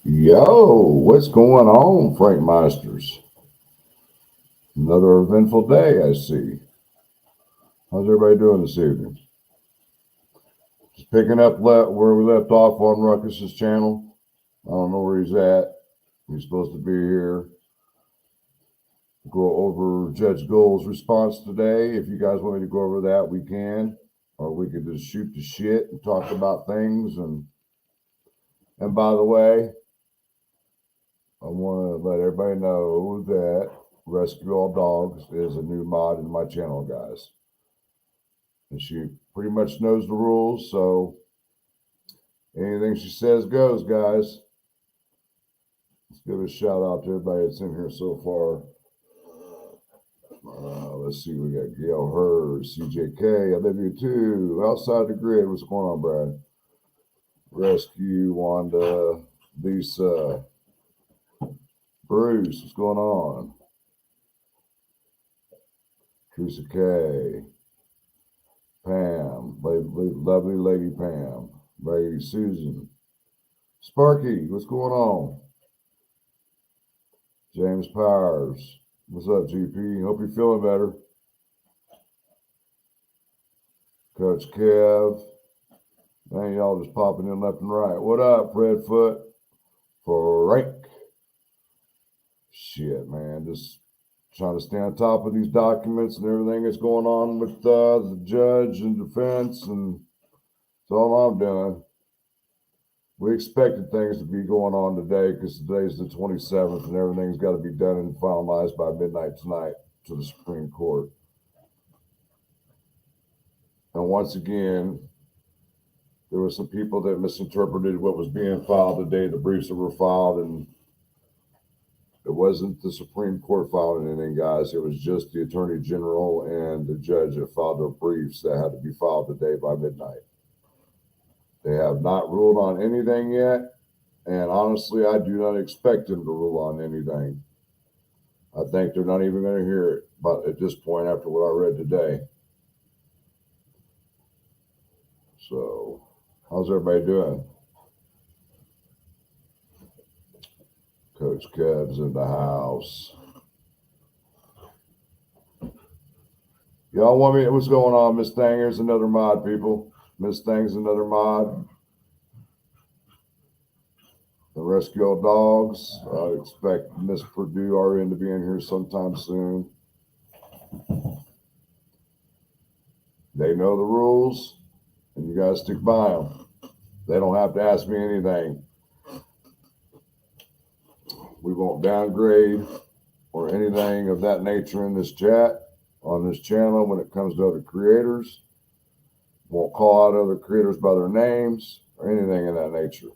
Yo, what's going on, Frankmeisters? Another eventful day, I see. How's everybody doing this evening? Just picking up where we left off on Ruckus's channel. I don't know where he's at. He's supposed to be here. Go over Judge Gold's response today. If you guys want me to go over that, we can. Or we could just shoot the shit and talk about things. And by the way, I want to let everybody know that Rescue All Dogs is a new mod in my channel, guys. And she pretty much knows the rules, so anything she says goes, guys. Let's give a shout out to everybody that's in here so far. Let's see, we got Gail Hurst, CJK, I love you too. Outside the Grid, what's going on, Brad? Rescue, Wanda, Lisa, Bruce, what's going on? Teresa K, Pam, lovely lady Pam, Lady Susan, Sparky, what's going on? James Powers, what's up, GP? Hope you're feeling better. Coach Kev, man, y'all just popping in left and right. What up, Fred Foot? Frank. Shit, man, just trying to stay on top of these documents and everything that's going on with the judge and defense, and that's all I'm doing. We expected things to be going on today because today's the 27th and everything's got to be done and finalized by midnight tonight to the Supreme Court. And once again, there were some people that misinterpreted what was being filed today, the briefs that were filed, and it wasn't the Supreme Court filing anything, guys. It was just the Attorney General and the judge that filed their briefs that had to be filed today by midnight. They have not ruled on anything yet, and honestly, I do not expect them to rule on anything. I think they're not even going to hear it, but at this point, after what I read today. So, how's everybody doing? Coach Kev's in the house. Y'all want me? What's going on, Miss Thang? Here's another mod, people. Miss Thang's another mod. The Rescue All Dogs. I expect Miss Purdue RN to be in here sometime soon. They know the rules, and you guys stick by them. They don't have to ask me anything. We won't downgrade or anything of that nature in this chat, on this channel when it comes to other creators. Won't call out other creators by their names or anything of that nature.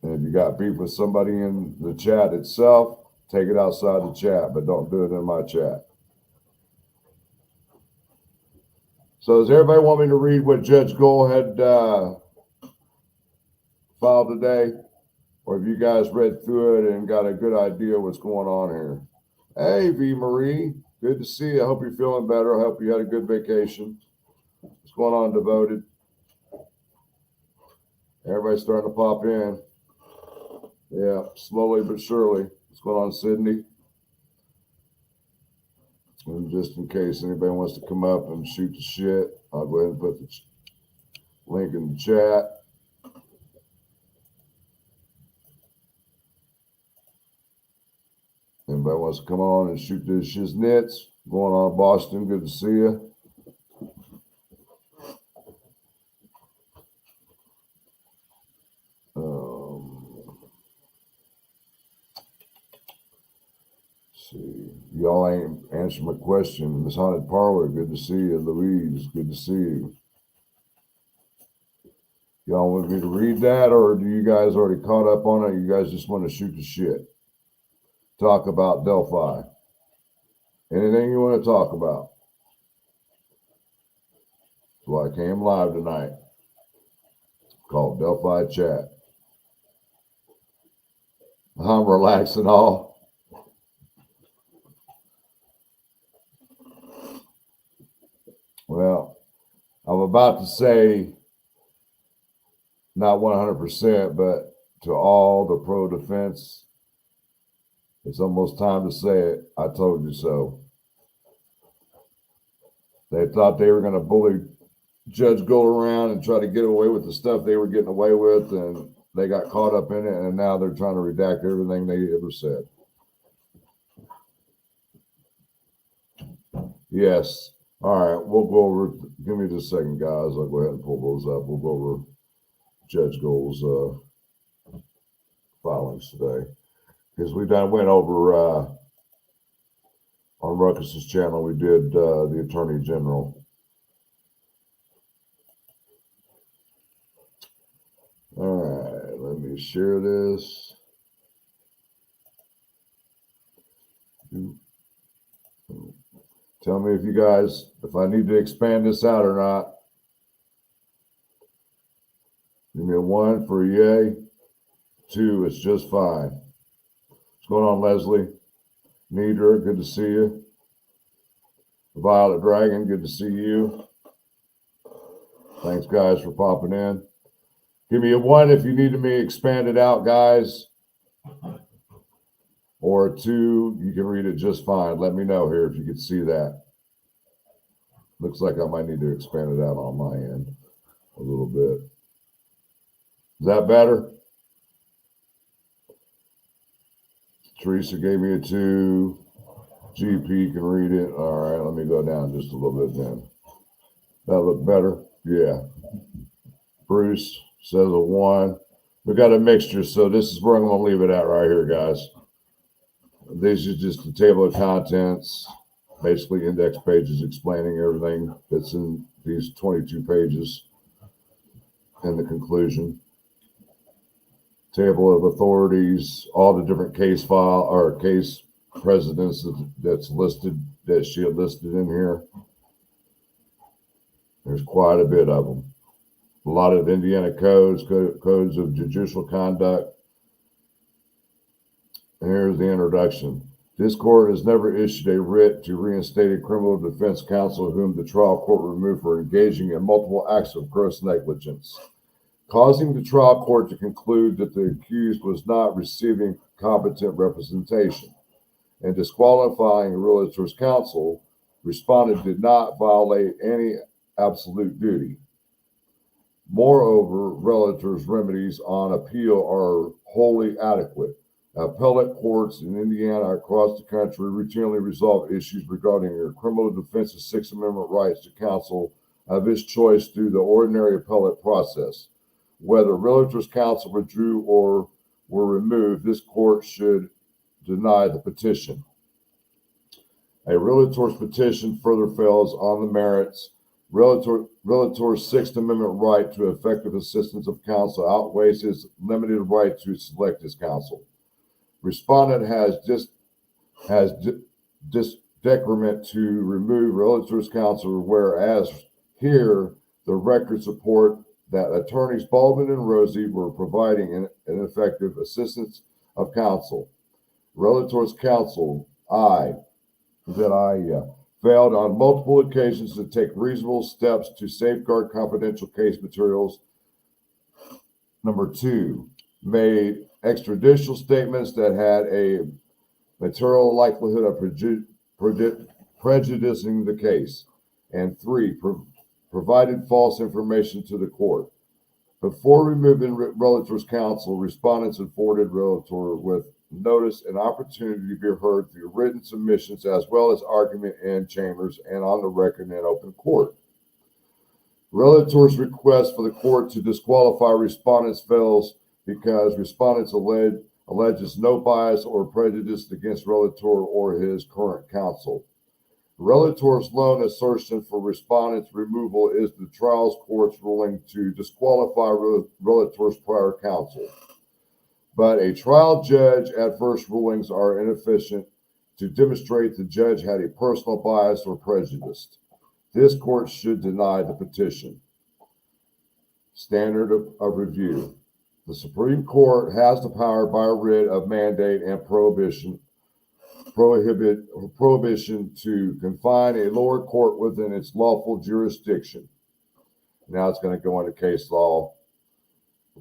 And if you got beef with somebody in the chat itself, take it outside the chat, but don't do it in my chat. So does everybody want me to read what Judge Gold had filed today? Or have you guys read through it and got a good idea what's going on here? Hey, V. Marie, good to see you. I hope you're feeling better. I hope you had a good vacation. What's going on, Devoted? Everybody's starting to pop in. Yeah, slowly but surely. What's going on, Sydney? And just in case anybody wants to come up and shoot the shit, I'll go ahead and put the link in the chat. Anybody wants to come on and shoot this shiznits? Going on, Boston. Good to see you. See, y'all ain't answering my question. Miss Haunted Parlor, good to see you. Louise, good to see you. Y'all want me to read that, or do you guys already caught up on it? You guys just want to shoot the shit? Talk about Delphi. Anything you want to talk about. So I came live tonight. Called Delphi Chat. I'm relaxing all. Well, I'm about to say not 100%, but to all the pro-defense, it's almost time to say it. I told you so. They thought they were going to bully Judge Gold around and try to get away with the stuff they were getting away with, and they got caught up in it, and now they're trying to redact everything they ever said. Yes. All right, we'll go over, give me just a second, guys. I'll go ahead and pull those up. We'll go over Judge Gold's filings today. Because we went over on Ruckus's channel, we did the Attorney General. All right, let me share this. Tell me if you guys, if I need to expand this out or not. Give me a 1 for a yay. 2, it's just fine. What's going on, Leslie? Nidra, good to see you. Violet Dragon, good to see you. Thanks, guys, for popping in. Give me a 1 if you need me expanded out, guys. Or a 2, you can read it just fine. Let me know here if you can see that. Looks like I might need to expand it out on my end a little bit. Is that better? Teresa gave me a 2. GP can read it. All right, let me go down just a little bit then. That look better? Yeah. Bruce says a 1. We got a mixture, so this is where I'm going to leave it at right here, guys. This is just the table of contents, basically index pages explaining everything that's in these 22 pages and the conclusion. Table of authorities, all the different case file or case precedents that's listed, that she had listed in here. There's quite a bit of them. A lot of Indiana codes, codes of judicial conduct. And here's the introduction. This court has never issued a writ to reinstate a criminal defense counsel whom the trial court removed for engaging in multiple acts of gross negligence, causing the trial court to conclude that the accused was not receiving competent representation, and disqualifying a realtor's counsel. Respondent did not violate any absolute duty. Moreover, realtors' remedies on appeal are wholly adequate. Appellate courts in Indiana across the country routinely resolve issues regarding your criminal defense's Sixth Amendment rights to counsel of his choice through the ordinary appellate process. Whether realtors' counsel withdrew or were removed, this court should deny the petition. A realtor's petition further fails on the merits. Realtor's Sixth Amendment right to effective assistance of counsel outweighs his limited right to select his counsel. Respondent has decrement to remove realtor's counsel, whereas here the records support that attorneys Baldwin and Rosie were providing an effective assistance of counsel. Realtor's counsel, failed on multiple occasions to take reasonable steps to safeguard confidential case materials. Number 2, made extrajudicial statements that had a material likelihood of prejudicing the case. And 3, provided false information to the court. Before removing realtor's counsel, respondents afforded realtor with notice and opportunity to be heard through written submissions as well as argument in chambers and on the record in open court. Realtor's request for the court to disqualify respondents fails because respondents alleges no bias or prejudice against realtor or his current counsel. Realtor's lone assertion for respondent's removal is the trial court's ruling to disqualify realtor's prior counsel. But a trial judge adverse rulings are inefficient to demonstrate the judge had a personal bias or prejudice. This court should deny the petition. Standard of review. The Supreme Court has the power by writ of mandate and prohibition to confine a lower court within its lawful jurisdiction. Now it's going to go into case law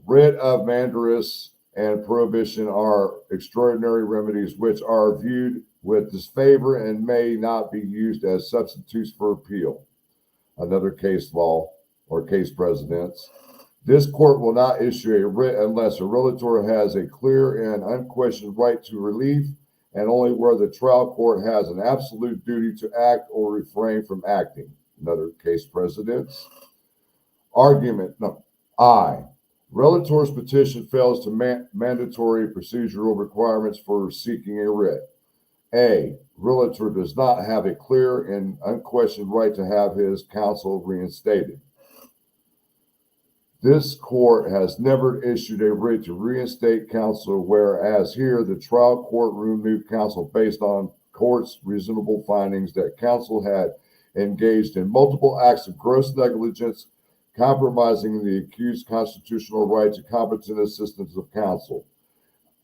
Writ of mandamus and prohibition are extraordinary remedies which are viewed with disfavor and may not be used as substitutes for appeal. Another case law or case precedents. This court will not issue a writ unless a realtor has a clear and unquestioned right to relief, and only where the trial court has an absolute duty to act or refrain from acting. Another case precedents. Argument no. I. Realtor's petition fails to mandatory procedural requirements for seeking a writ. A. Realtor does not have a clear and unquestioned right to have his counsel reinstated. This court has never issued a writ to reinstate counsel, whereas here the trial court removed counsel based on court's reasonable findings that counsel had engaged in multiple acts of gross negligence, compromising the accused's constitutional right to competent assistance of counsel.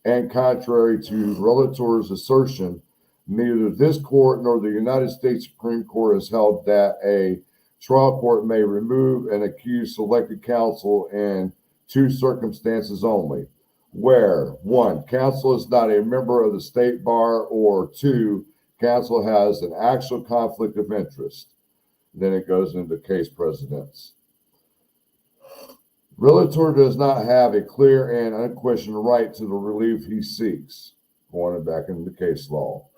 And contrary to Realtor's assertion, neither this court nor the United States Supreme Court has held that a trial court may remove an accused selected counsel in two circumstances only, where 1, counsel is not a member of the state bar, or 2, counsel has an actual conflict of interest. Then it goes into case precedents. Realtor does not have a clear and unquestioned right to the relief he seeks. Going back into the case law.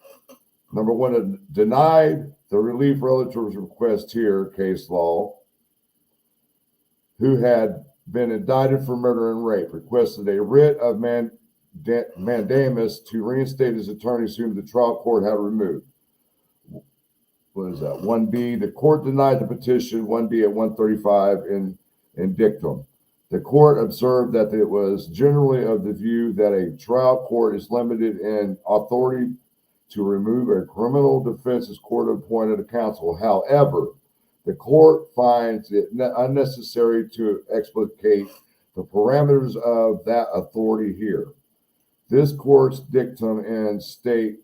Number 1, denied the relief realtor's request here, case law, who had been indicted for murder and rape, requested a writ of mandamus to reinstate his attorneys whom the trial court had removed. What is that? 1B, the court denied the petition, 1B at 135 in dictum. The court observed that it was generally of the view that a trial court is limited in authority to remove a criminal defense's court-appointed counsel. However, the court finds it unnecessary to explicate the parameters of that authority here. This court's dictum in State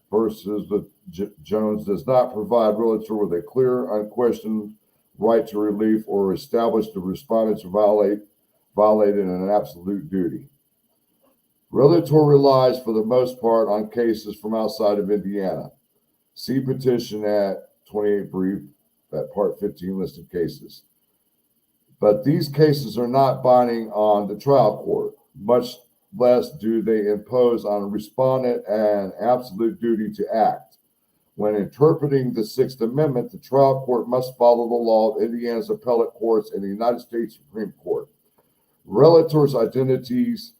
versus Jones does not provide realtor with a clear, unquestioned right to relief or establish the respondents violated an absolute duty. Realtor relies for the most part on cases from outside of Indiana. See petition at 28 brief at part 15 listed cases. But these cases are not binding on the trial court, much less do they impose on a respondent an absolute duty to act. When interpreting the Sixth Amendment, the trial court must follow the law of Indiana's appellate courts and the United States Supreme Court. Realtor's identifies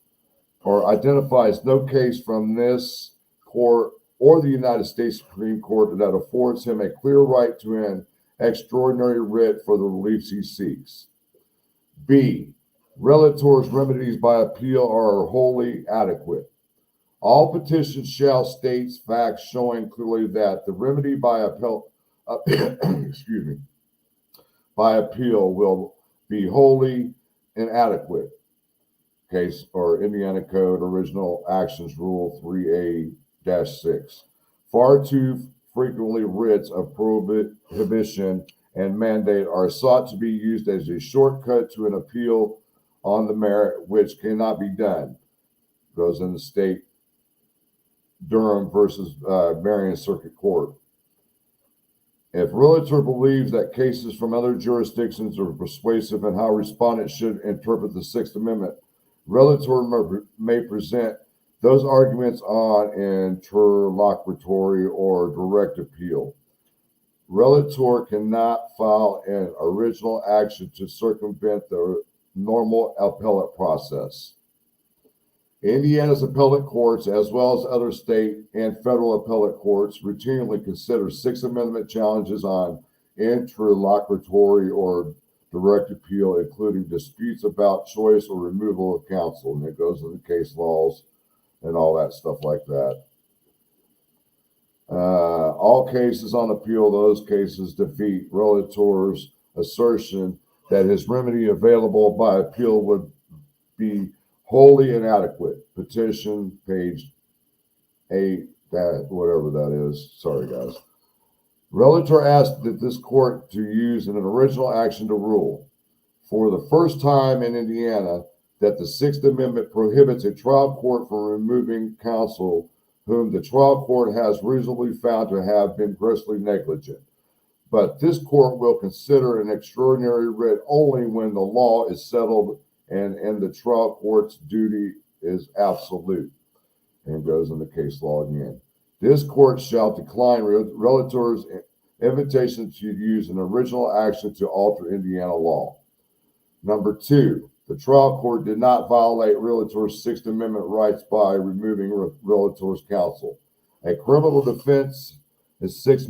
no case from this court or the United States Supreme Court that affords him a clear right to an extraordinary writ for the relief he seeks. B. Realtor's remedies by appeal are wholly adequate. All petitions shall state facts showing clearly that the remedy by appeal will be wholly inadequate. Case or Indiana Code Original Actions Rule 3A-6. Far too frequently writs of prohibition and mandate are sought to be used as a shortcut to an appeal on the merit, which cannot be done. Goes in the State Durham versus Marion Circuit Court. If realtor believes that cases from other jurisdictions are persuasive in how respondents should interpret the Sixth Amendment, realtor may present those arguments on interlocutory or direct appeal. Realtor cannot file an original action to circumvent the normal appellate process. Indiana's appellate courts, as well as other state and federal appellate courts, routinely consider Sixth Amendment challenges on interlocutory or direct appeal, including disputes about choice or removal of counsel. And it goes into case laws and all that stuff like that. All cases on appeal, those cases defeat realtor's assertion that his remedy available by appeal would be wholly inadequate. Petition, page 8, that whatever that is. Sorry, guys. Realtor asked that this court to use an original action to rule. For the first time in Indiana, that the Sixth Amendment prohibits a trial court from removing counsel whom the trial court has reasonably found to have been grossly negligent. But this court will consider an extraordinary writ only when the law is settled and the trial court's duty is absolute. And goes into case law again. This court shall decline relator's invitation to use an original action to alter Indiana law. Number 2, the trial court did not violate realtor's Sixth Amendment rights by removing realtor's counsel. A criminal defense is Sixth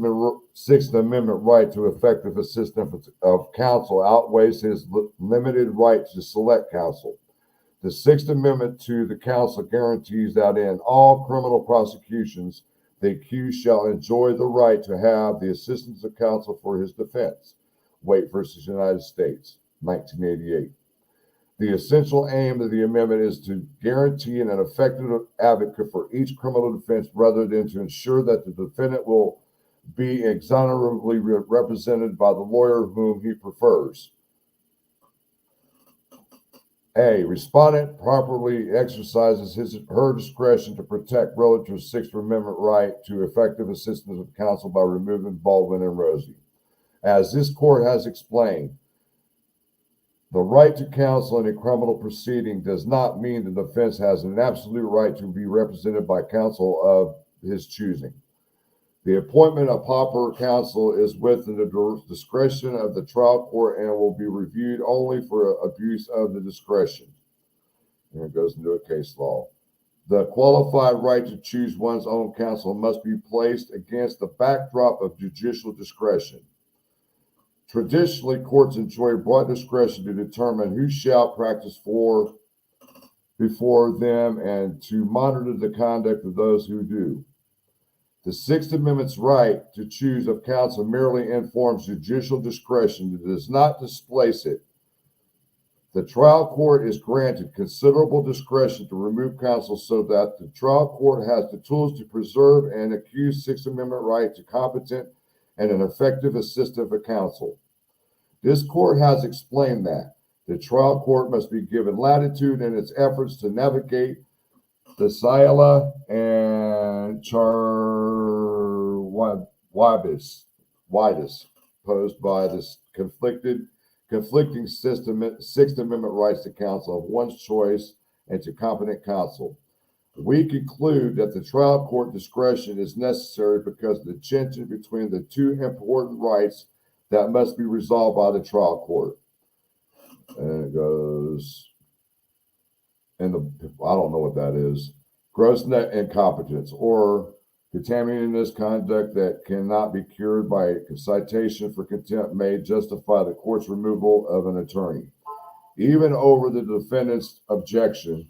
Amendment right to effective assistance of counsel outweighs his limited right to select counsel. The Sixth Amendment to the counsel guarantees that in all criminal prosecutions, the accused shall enjoy the right to have the assistance of counsel for his defense. Waite versus United States, 1988. The essential aim of the amendment is to guarantee an effective advocate for each criminal defense rather than to ensure that the defendant will be exonerably represented by the lawyer whom he prefers. A. Respondent properly exercises her discretion to protect relator's Sixth Amendment right to effective assistance of counsel by removing Baldwin and Rosie. As this court has explained, the right to counsel in a criminal proceeding does not mean the defense has an absolute right to be represented by counsel of his choosing. The appointment of proper counsel is within the discretion of the trial court and will be reviewed only for abuse of the discretion. And it goes into a case law. The qualified right to choose one's own counsel must be placed against the backdrop of judicial discretion. Traditionally, courts enjoy broad discretion to determine who shall practice before them and to monitor the conduct of those who do. The Sixth Amendment's right to choose of counsel merely informs judicial discretion. It does not displace it. The trial court is granted considerable discretion to remove counsel so that the trial court has the tools to preserve an accused's Sixth Amendment right to competent and an effective assistance of counsel. This court has explained that the trial court must be given latitude in its efforts to navigate the scylla and charybdis posed by this conflicting Sixth Amendment rights to counsel of one's choice and to competent counsel. We conclude that the trial court discretion is necessary because of the tension between the two important rights that must be resolved by the trial court. And it goes, and I don't know what that is, gross incompetence or contaminating misconduct that cannot be cured by a citation for contempt may justify the court's removal of an attorney. Even over the defendant's objection,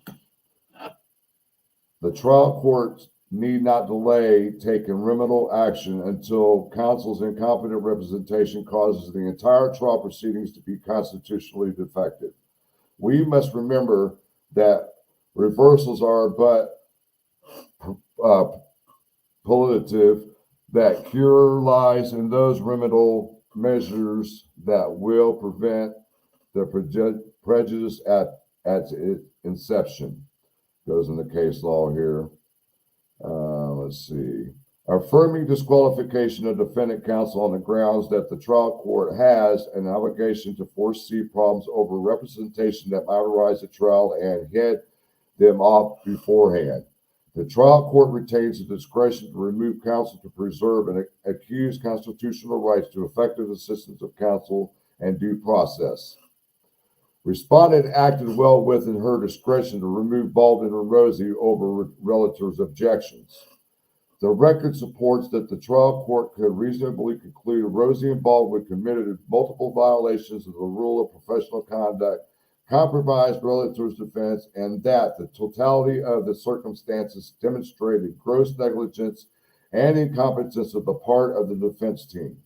the trial court need not delay taking remedial action until counsel's incompetent representation causes the entire trial proceedings to be constitutionally defective. We must remember that reversals are but palliative, that cure lies in those remedial measures that will prevent the prejudice at its inception. Goes in the case law here. Let's see. Affirming disqualification of defendant counsel on the grounds that the trial court has an obligation to foresee problems over representation that might arise at trial and head them off beforehand. The trial court retains the discretion to remove counsel to preserve an accused's constitutional rights to effective assistance of counsel and due process. Respondent acted well within her discretion to remove Baldwin and Rosie over relator's objections. The record supports that the trial court could reasonably conclude Rosie and Baldwin committed multiple violations of the rule of professional conduct, compromised relator's defense, and that the totality of the circumstances demonstrated gross negligence and incompetence of the part of the defense team.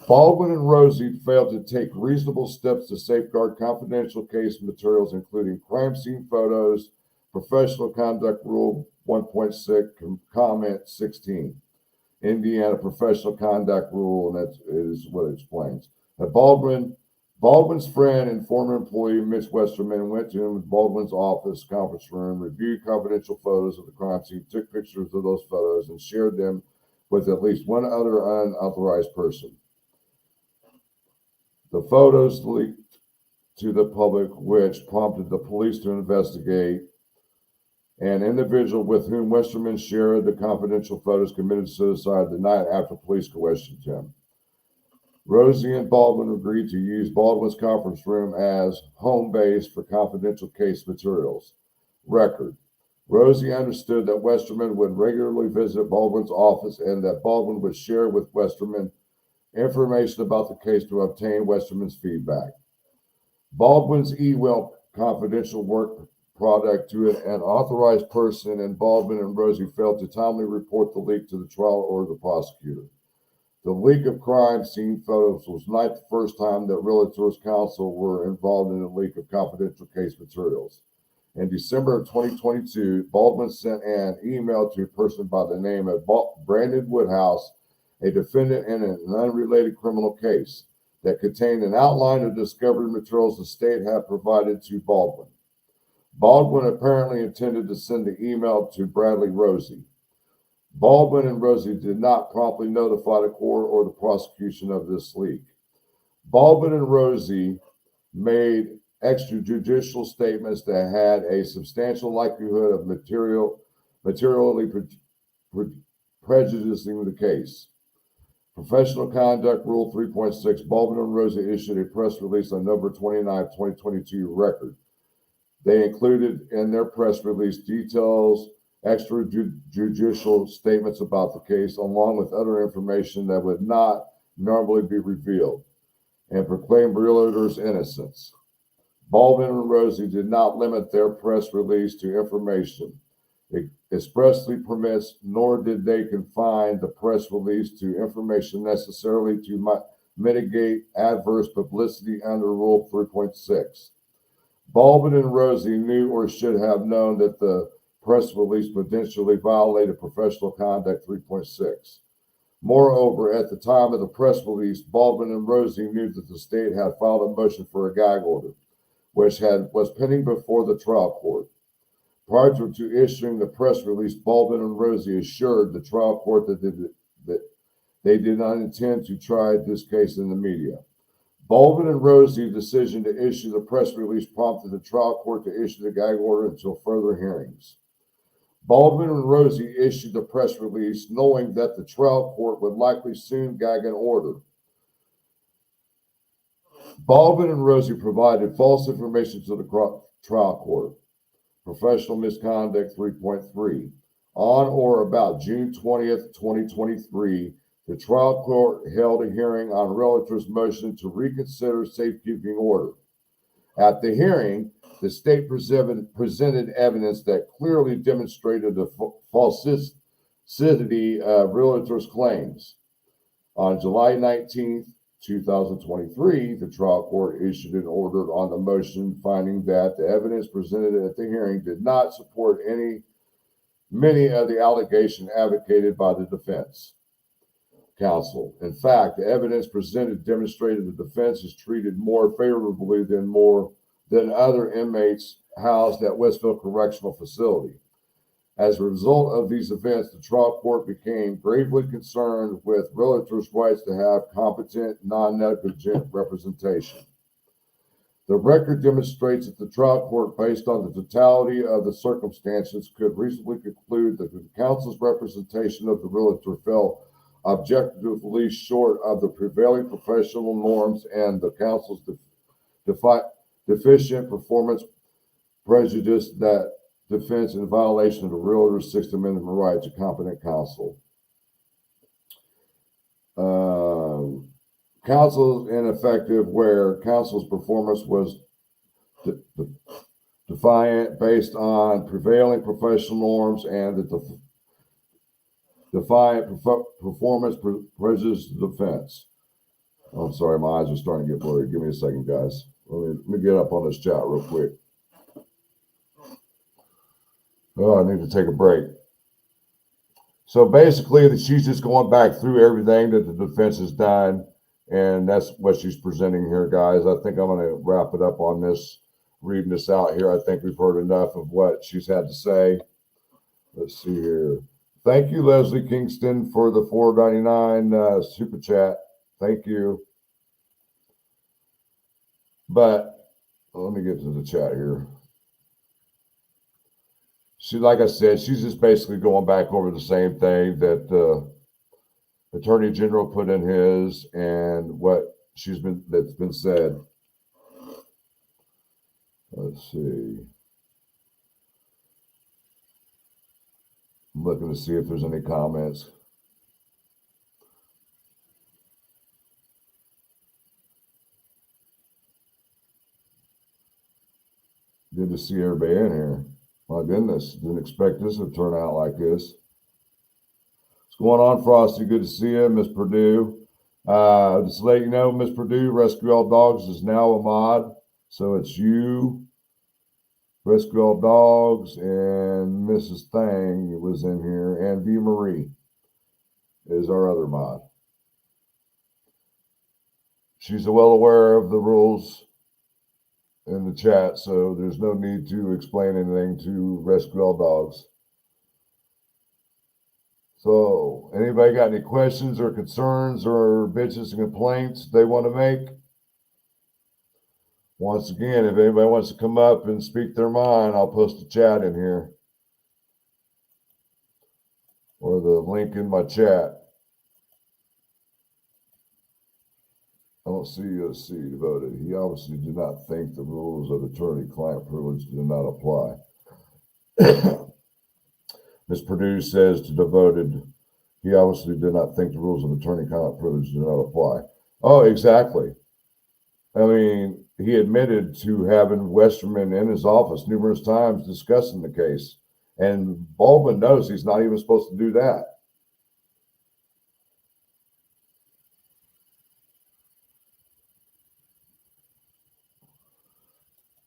Baldwin and Rosie failed to take reasonable steps to safeguard confidential case materials, including crime scene photos, professional conduct rule 1.6, comment 16, Indiana professional conduct rule, and that is what it explains. Now, Baldwin Baldwin's friend and former employee Mitch Westerman went to Baldwin's office conference room, reviewed confidential photos of the crime scene, took pictures of those photos, and shared them with at least one other unauthorized person. The photos leaked to the public, which prompted the police to investigate. An individual with whom Westerman shared the confidential photos committed suicide the night after police questioned him. Rosie and Baldwin agreed to use Baldwin's conference room as home base for confidential case materials. Record. Rosie understood that Westerman would regularly visit Baldwin's office and that Baldwin would share with Westerman information about the case to obtain Westerman's feedback. Baldwin's email confidential work product to an authorized person, and Baldwin and Rosie failed to timely report the leak to the trial or the prosecutor. The leak of crime scene photos was not the first time that realtors' counsel were involved in the leak of confidential case materials. In December of 2022, Baldwin sent an email to a person by the name of Brandon Woodhouse, a defendant in an unrelated criminal case, that contained an outline of discovery materials the state had provided to Baldwin. Baldwin apparently intended to send the email to Bradley Rosie. Baldwin and Rosie did not promptly notify the court or the prosecution of this leak. Baldwin and Rosie made extrajudicial statements that had a substantial likelihood of materially prejudicing the case. Professional Conduct Rule 3.6, Baldwin and Rosie issued a press release on November 29, 2022 record. They included in their press release details, extrajudicial statements about the case, along with other information that would not normally be revealed, and proclaimed realtors' innocence. Baldwin and Rosie did not limit their press release to information it expressly permits, nor did they confine the press release to information necessarily to mitigate adverse publicity under Rule 3.6. Baldwin and Rosie knew or should have known that the press release potentially violated Professional Conduct 3.6. Moreover, at the time of the press release, Baldwin and Rosie knew that the state had filed a motion for a gag order, which was pending before the trial court. Prior to issuing the press release, Baldwin and Rosie assured the trial court that they did not intend to try this case in the media. Baldwin and Rosie's decision to issue the press release prompted the trial court to issue the gag order until further hearings. Baldwin and Rosie issued the press release knowing that the trial court would likely soon gag an order. Baldwin and Rosie provided false information to the trial court. Professional Misconduct 3.3. On or about June 20th, 2023, the trial court held a hearing on realtor's motion to reconsider safekeeping order. At the hearing, the state presented evidence that clearly demonstrated the falsity of realtor's claims. On July 19th, 2023, the trial court issued an order on the motion finding that the evidence presented at the hearing did not support many of the allegations advocated by the defense counsel. In fact, the evidence presented demonstrated the defense is treated more favorably than other inmates housed at Westville Correctional Facility. As a result of these events, the trial court became gravely concerned with realtors' rights to have competent, non-negligent representation. The record demonstrates that the trial court, based on the totality of the circumstances, could reasonably conclude that the counsel's representation of the realtor fell objectively short of the prevailing professional norms, and the counsel's deficient performance prejudiced that defense in violation of the realtor's Sixth Amendment right to competent counsel. Counsel ineffective where counsel's performance was defiant based on prevailing professional norms, and the defiant performance prejudiced the defense. Oh, I'm sorry, my eyes are starting to get blurry. Give me a second, guys. Let me get up on this chat real quick. Oh, I need to take a break. So basically, she's just going back through everything that the defense has done And that's what she's presenting here, guys. I think I'm going to wrap it up on this, reading this out here. I think we've heard enough of what she's had to say. Let's see here. Thank you, Leslie Kingston, for the $4.99 super chat. Thank you. But let me get to the chat here. She, like I said, she's just basically going back over the same thing that Attorney General put in his and what that's been said. Let's see. I'm looking to see if there's any comments. Good to see everybody in here. My goodness, didn't expect this to turn out like this. What's going on, Frosty? Good to see you, Miss Purdue. Just to let you know, Miss Purdue, Rescue All Dogs is now a mod. So it's you, Rescue All Dogs, and Mrs. Thang was in here, and V. Marie is our other mod. She's well aware of the rules in the chat, so there's no need to explain anything to Rescue All Dogs. So, anybody got any questions or concerns or bitches and complaints they want to make? Once again, if anybody wants to come up and speak their mind, I'll post a chat in here or the link in my chat. I don't see. Let's see. Devoted. He obviously did not think the rules of attorney-client privilege do not apply. Ms. Purdue says to Devoted, he obviously did not think the rules of attorney-client privilege do not apply. Oh, exactly. I mean, he admitted to having Westerman in his office numerous times discussing the case. And Baldwin knows he's not even supposed to do that.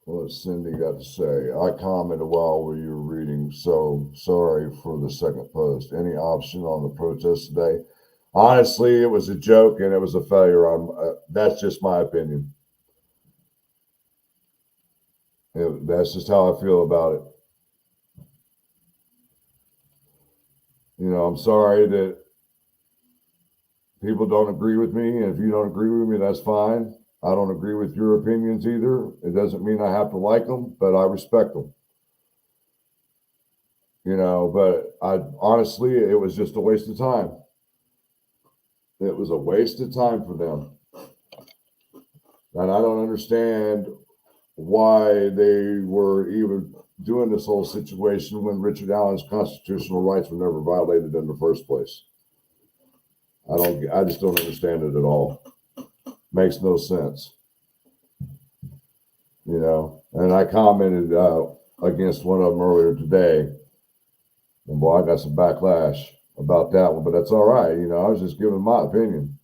What Cindy got to say? I commented while you were reading, so sorry for the second post. Any option on the protest today? Honestly, it was a joke and it was a failure. That's just my opinion. That's just how I feel about it. You know, I'm sorry that people don't agree with me. And if you don't agree with me, that's fine. I don't agree with your opinions either. It doesn't mean I have to like them, but I respect them. You know, but honestly, it was just a waste of time. It was a waste of time for them. And I don't understand why they were even doing this whole situation when Richard Allen's constitutional rights were never violated in the first place. I just don't understand it at all. Makes no sense. You know, and I commented against one of them earlier today. And boy, I got some backlash about that one, but that's all right. You know, I was just giving my opinion.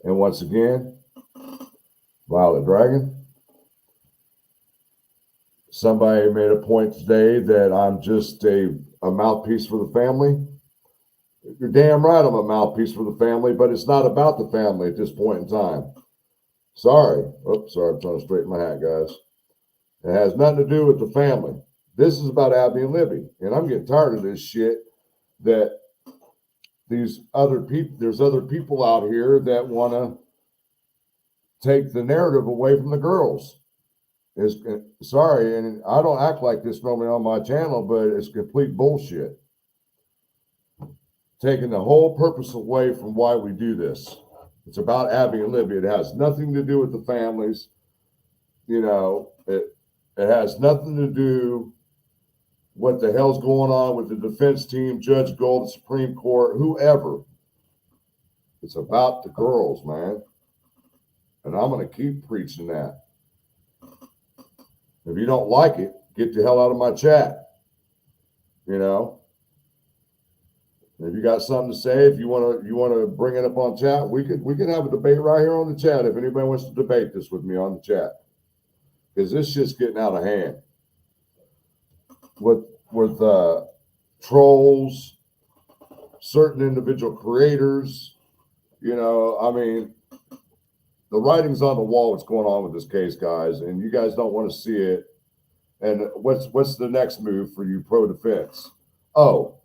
And once again, Violet Dragon, somebody made a point today that I'm just a mouthpiece for the family. You're damn right I'm a mouthpiece for the family, but it's not about the family at this point in time. Sorry. Oops, sorry, I'm trying to straighten my hat, guys. It has nothing to do with the family. This is about Abby and Libby. And I'm getting tired of this shit that there's other people out here that want to take the narrative away from the girls. Sorry, and I don't act like this normally on my channel, but it's complete bullshit. Taking the whole purpose away from why we do this. It's about Abby and Libby. It has nothing to do with the families. You know, it has nothing to do what the hell's going on with the defense team, Judge Gold, the Supreme Court, whoever. It's about the girls, man. And I'm going to keep preaching that. If you don't like it, get the hell out of my chat. You know? If you got something to say, if you want to bring it up on chat, we can have a debate right here on the chat if anybody wants to debate this with me on the chat. Because this shit's getting out of hand. With trolls, certain individual creators, You know, I mean, the writing's on the wall. What's going on with this case, guys? And you guys don't want to see it. And what's the next move for you pro defense? Oh,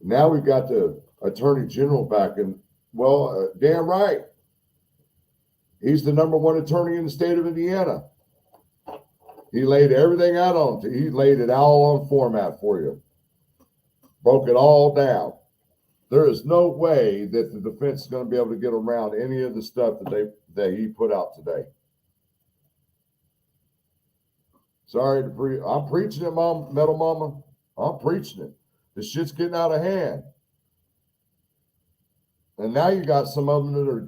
now we've got the attorney general back in. Well, damn right. He's the number one attorney in the state of Indiana. He laid everything out on. He laid it all on format for you. Broke it all down. There is no way that the defense is going to be able to get around any of the stuff that he put out today. Sorry to I'm preaching it, Mom, Metal Mama. I'm preaching it. This shit's getting out of hand. And now you got some of them that are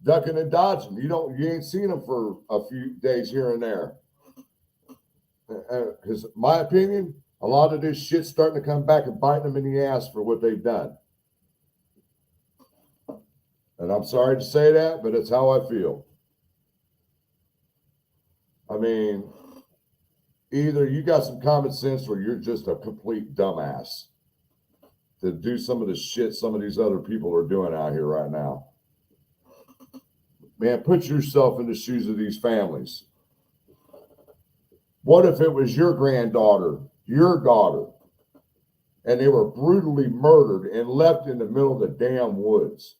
ducking and dodging. You ain't seen them for a few days here and there. Because my opinion, a lot of this shit's starting to come back and bite them in the ass for what they've done. And I'm sorry to say that, but it's how I feel. I mean, either you got some common sense or you're just a complete dumbass to do some of the shit some of these other people are doing out here right now. Man, put yourself in the shoes of these families. What if it was your granddaughter, your daughter, and they were brutally murdered and left in the middle of the damn woods?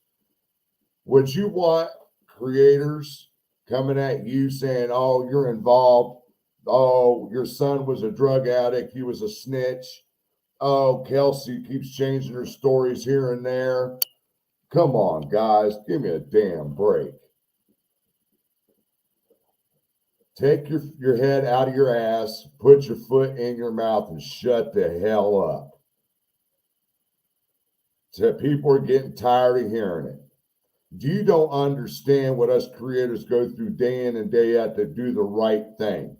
Would you want creators coming at you saying, oh, you're involved. Oh, your son was a drug addict. He was a snitch. Oh, Kelsey keeps changing her stories here and there. Come on, guys. Give me a damn break. Take your head out of your ass, put your foot in your mouth, and shut the hell up. So people are getting tired of hearing it. You don't understand what us creators go through day in and day out to do the right thing.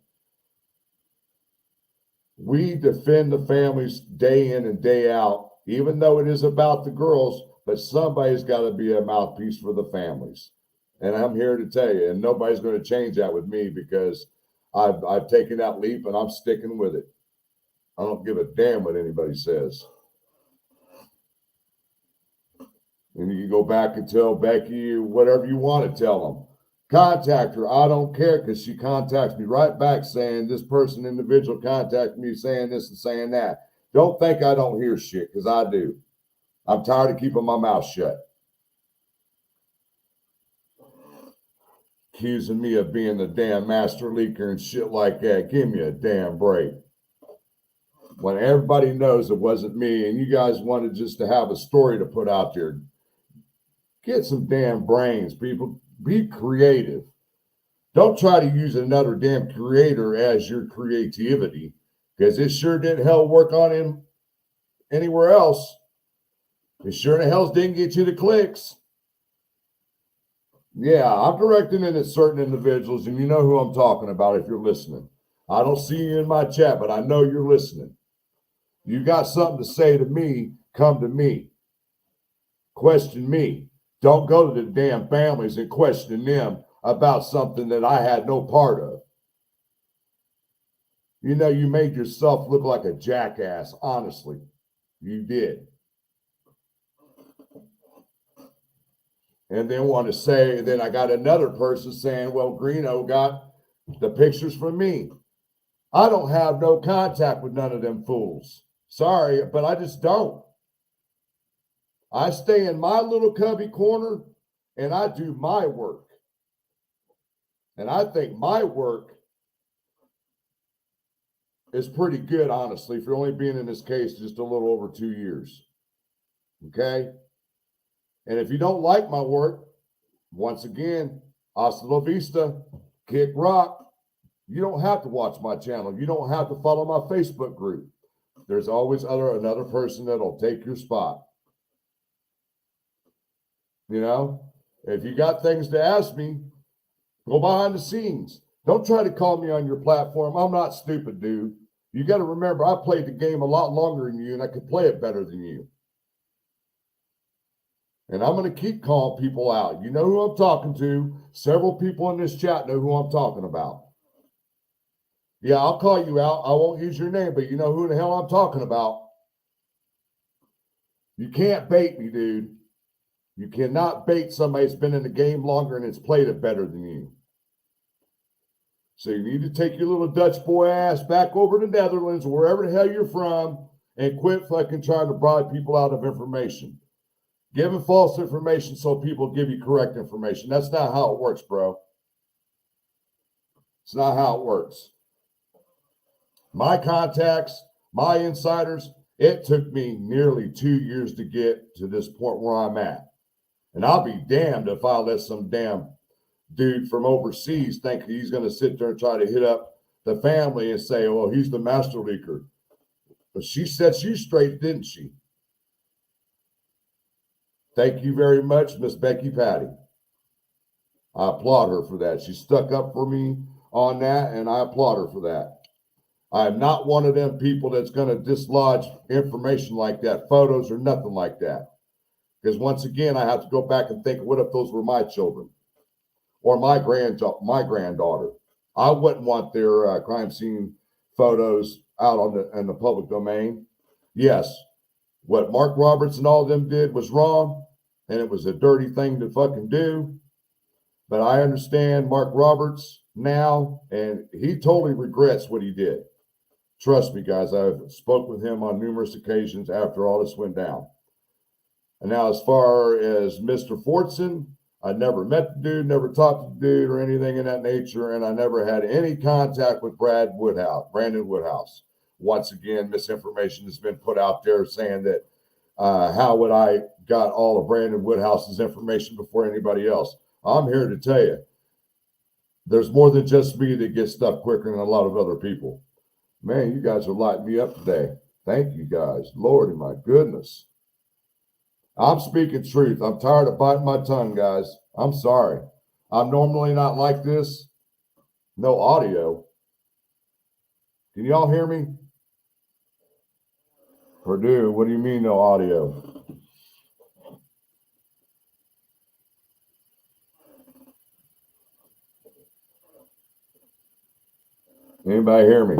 We defend the families day in and day out, even though it is about the girls, but somebody's got to be a mouthpiece for the families. And I'm here to tell you, and nobody's going to change that with me because I've taken that leap and I'm sticking with it. I don't give a damn what anybody says. And you can go back and tell Becky whatever you want to tell them. Contact her. I don't care, because she contacts me right back saying this person individual contacted me saying this and saying that. Don't think I don't hear shit, because I do. I'm tired of keeping my mouth shut. Accusing me of being the damn master leaker and shit like that. Give me a damn break. When everybody knows it wasn't me and you guys wanted just to have a story to put out there, get some damn brains, people. Be creative. Don't try to use another damn creator as your creativity, because it sure didn't hell work on him anywhere else. It sure in hell didn't get you the clicks. Yeah, I'm directing it at certain individuals, and you know who I'm talking about if you're listening. I don't see you in my chat, but I know you're listening. You got something to say to me, come to me. Question me. Don't go to the damn families and question them about something that I had no part of. You know, you made yourself look like a jackass, honestly. You did. And then want to say, then I got another person saying, well, Greeno got the pictures from me. I don't have no contact with none of them fools. Sorry, but I just don't. I stay in my little cubby corner and I do my work. And I think my work is pretty good, honestly, for only being in this case just a little over 2 years. Okay? And if you don't like my work, once again, hasta la vista, kick rock. You don't have to watch my channel. You don't have to follow my Facebook group. There's always another person that'll take your spot. You know, if you got things to ask me, go behind the scenes. Don't try to call me on your platform. I'm not stupid, dude. You got to remember, I played the game a lot longer than you, and I could play it better than you. And I'm going to keep calling people out. You know who I'm talking to. Several people in this chat know who I'm talking about. Yeah, I'll call you out. I won't use your name, but you know who the hell I'm talking about. You can't bait me, dude. You cannot bait somebody that's been in the game longer and has played it better than you. So you need to take your little Dutch boy ass back over to Netherlands, wherever the hell you're from, and quit fucking trying to bribe people out of information. Giving false information so people give you correct information. That's not how it works, bro. It's not how it works. My contacts, my insiders, it took me nearly 2 years to get to this point where I'm at. And I'll be damned if I let some damn dude from overseas think he's going to sit there and try to hit up the family and say, well, he's the master leaker. But she sets you straight, didn't she? Thank you very much, Miss Becky Patty. I applaud her for that. She stuck up for me on that, and I applaud her for that. I am not one of them people that's going to dislodge information like that, photos or nothing like that. Because once again, I have to go back and think, what if those were my children or my granddaughter? I wouldn't want their crime scene photos out in the public domain. Yes, what Mark Roberts and all of them did was wrong, and it was a dirty thing to fucking do. But I understand Mark Roberts now, and he totally regrets what he did. Trust me, guys, I've spoke with him on numerous occasions after all this went down. And now, as far as Mr. Fortson, I never met the dude, never talked to the dude or anything in that nature, and I never had any contact with Brandon Woodhouse. Once again, misinformation has been put out there saying that how would I got all of Brandon Woodhouse's information before anybody else? I'm here to tell you, there's more than just me that gets stuff quicker than a lot of other people. Man, you guys are lighting me up today. Thank you, guys. Lordy, my goodness. I'm speaking truth. I'm tired of biting my tongue, guys. I'm sorry. I'm normally not like this. No audio. Can y'all hear me? Purdue, what do you mean no audio? Anybody hear me?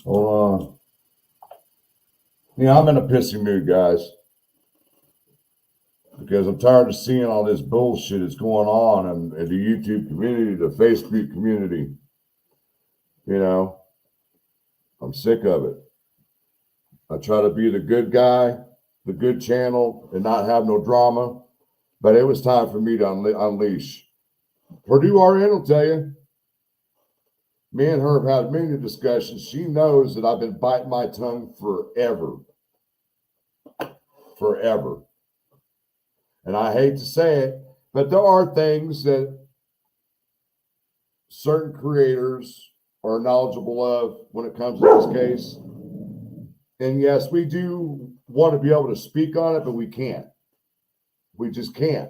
Hold on. Yeah, I'm in a pissy mood, guys, because I'm tired of seeing all this bullshit that's going on in the YouTube community, the Facebook community. You know, I'm sick of it. I try to be the good guy, the good channel, and not have no drama, but it was time for me to unleash. Purdue RN will tell you. Me and her have had many discussions. She knows that I've been biting my tongue forever. Forever. And I hate to say it, but there are things that certain creators are knowledgeable of when it comes to this case. And yes, we do want to be able to speak on it, but we can't. We just can't.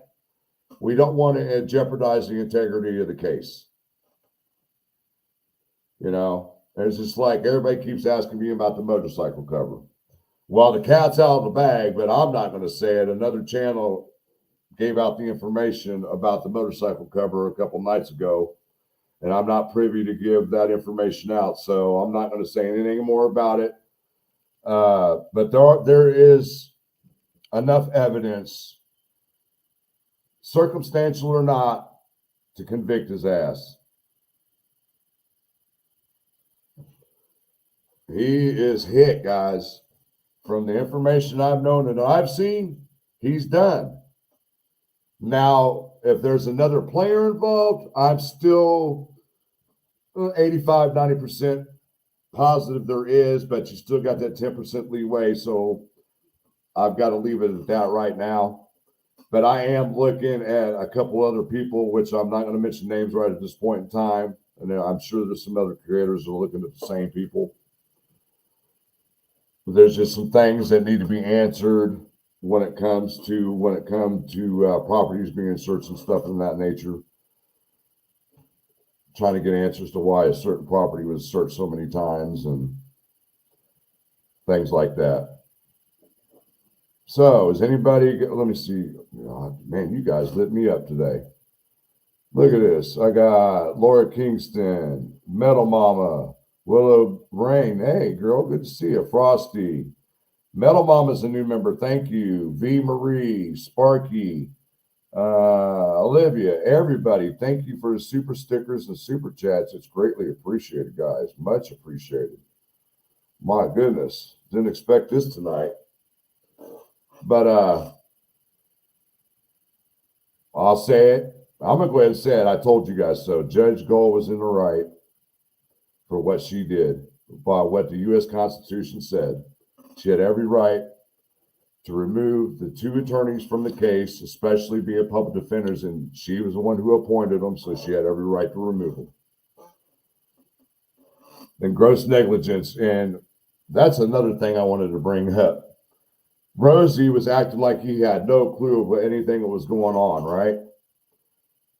We don't want to jeopardize the integrity of the case. You know, it's just like everybody keeps asking me about the motorcycle cover. Well, the cat's out of the bag, but I'm not going to say it. Another channel gave out the information about the motorcycle cover a couple nights ago, and I'm not privy to give that information out, so I'm not going to say anything more about it. But there is enough evidence, circumstantial or not, to convict his ass. He is hit, guys. From the information I've known and I've seen, he's done. Now, if there's another player involved, I'm still 85, 90% positive there is, but you still got that 10% leeway, so I've got to leave it at that right now. But I am looking at a couple other people, which I'm not going to mention names right at this point in time, and I'm sure there's some other creators that are looking at the same people. There's just some things that need to be answered when it comes to properties being searched and stuff of that nature. Trying to get answers to why a certain property was searched so many times and things like that. So, is anybody? Let me see. Oh, man, you guys lit me up today. Look at this. I got Laura Kingston, Metal Mama, Willow Rain, hey girl, good to see you. Frosty, Metal Mama's a new member. Thank you. V Marie, Sparky, Olivia, everybody. Thank you for the super stickers and super chats. It's greatly appreciated, guys. Much appreciated. My goodness, didn't expect this tonight. But I'll say it. I'm gonna go ahead and say it. I told you guys so. Judge Gold was in the right for what she did, by what the U.S. Constitution said. She had every right to remove the two attorneys from the case, especially being public defenders, and she was the one who appointed them, so she had every right to remove them. And gross negligence, and that's another thing I wanted to bring up. Rosie was acting like he had no clue of anything that was going on, right?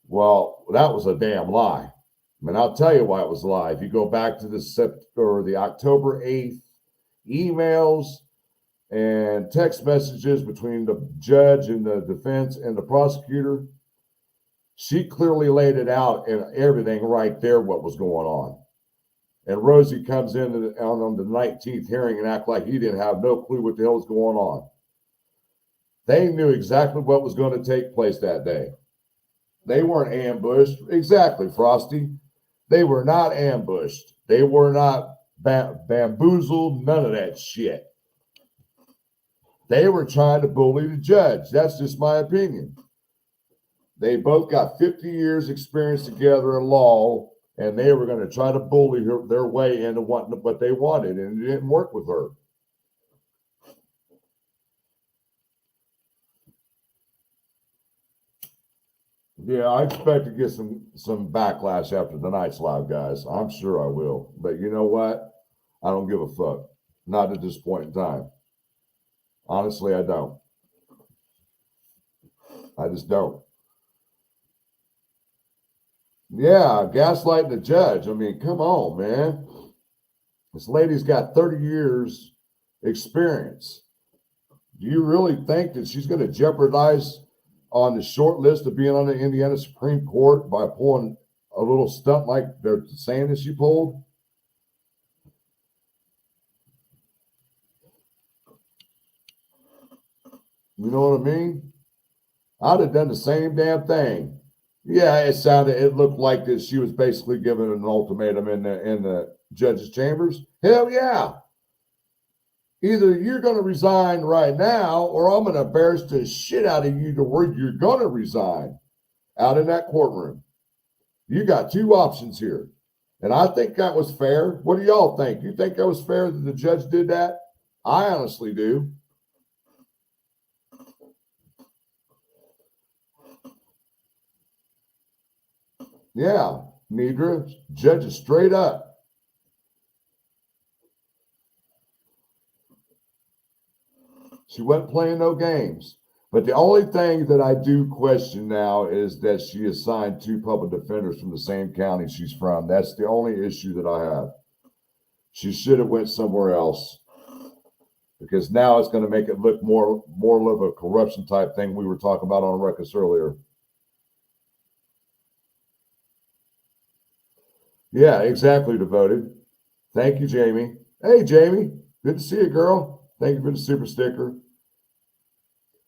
Well, that was a damn lie. I mean, I'll tell you why it was a lie. If you go back to the October 8th emails and text messages between the judge and the defense and the prosecutor, she clearly laid it out and everything right there, what was going on. And Rosie comes in on the 19th hearing and act like he didn't have no clue what the hell was going on. They knew exactly what was going to take place that day. They weren't ambushed. Exactly, Frosty. They were not ambushed. They were not bamboozled, none of that shit. They were trying to bully the judge. That's just my opinion. They both got 50 years experience together in law, and they were going to try to bully their way into what they wanted, and it didn't work with her. Yeah, I expect to get some backlash after tonight's live, guys. I'm sure I will. But you know what? I don't give a fuck. Not at this point in time. Honestly, I don't. I just don't. Yeah, gaslighting the judge. I mean, come on, man. This lady's got 30 years experience. Do you really think that she's going to jeopardize on the short list of being on the Indiana Supreme Court by pulling a little stunt like they're saying that she pulled? You know what I mean? I'd have done the same damn thing. Yeah, it looked like that she was basically given an ultimatum in the judge's chambers. Hell yeah. Either you're going to resign right now, or I'm going to embarrass the shit out of you to where you're going to resign out in that courtroom. You got two options here. And I think that was fair. What do y'all think? You think that was fair that the judge did that? I honestly do. Yeah, Nidra, judge is straight up. She wasn't playing no games. But the only thing that I do question now is that she assigned two public defenders from the same county she's from. That's the only issue that I have. She should have went somewhere else, because now it's going to make it look more of a corruption type thing we were talking about on Ruckus earlier. Yeah, exactly, devoted. Thank you, Jamie. Hey, Jamie. Good to see you, girl. Thank you for the super sticker.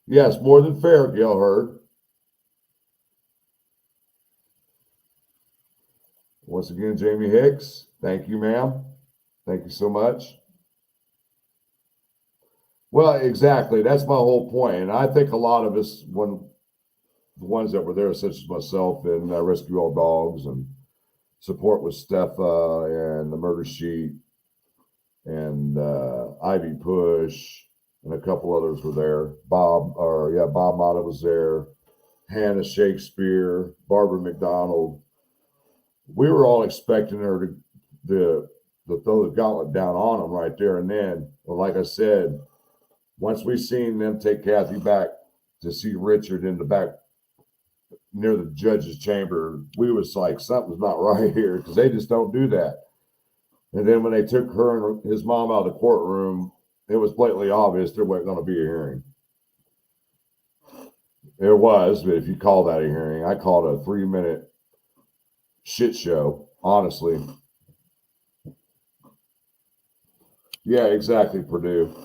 Yes, more than fair, Gail Hurd. Once again, Jamie Hicks. Thank you, ma'am. Thank you so much. Well, exactly. That's my whole point. And I think a lot of us, the ones that were there, such as myself and Rescue All Dogs and Support with Steffa and the Murder Sheet and Ivy Push and a couple others were there. Bob Mata was there. Hannah Shakespeare, Barbara McDonald. We were all expecting her to throw the gauntlet down on them right there and then. Well, like I said, once we seen them take Kathy back to see Richard in the back near the judge's chamber, we was like, something's not right here, because they just don't do that. And then when they took her and his mom out of the courtroom, it was blatantly obvious there wasn't going to be a hearing. There was, but if you call that a hearing, I call it a 3-minute shit show, honestly. Yeah, exactly, Purdue.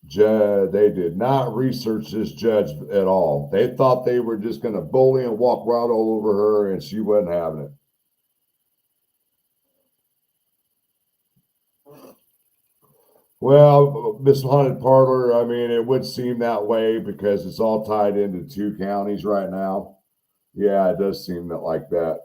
They did not research this judge at all. They thought they were just going to bully and walk right all over her, and she wasn't having it. Well, this haunted parlor, I mean, it would seem that way because it's all tied into 2 counties right now. Yeah, it does seem that like that.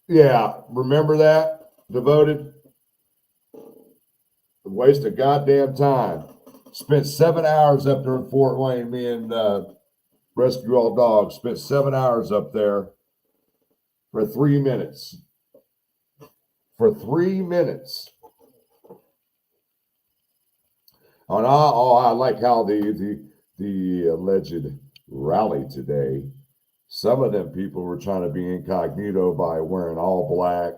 Yeah, remember that? Devoted? Waste of goddamn time. Spent 7 hours up there in Fort Wayne, me and Rescue All Dogs. Spent 7 hours up there for 3 minutes. For 3 minutes. And I like how the alleged rally today, some of them people were trying to be incognito by wearing all black,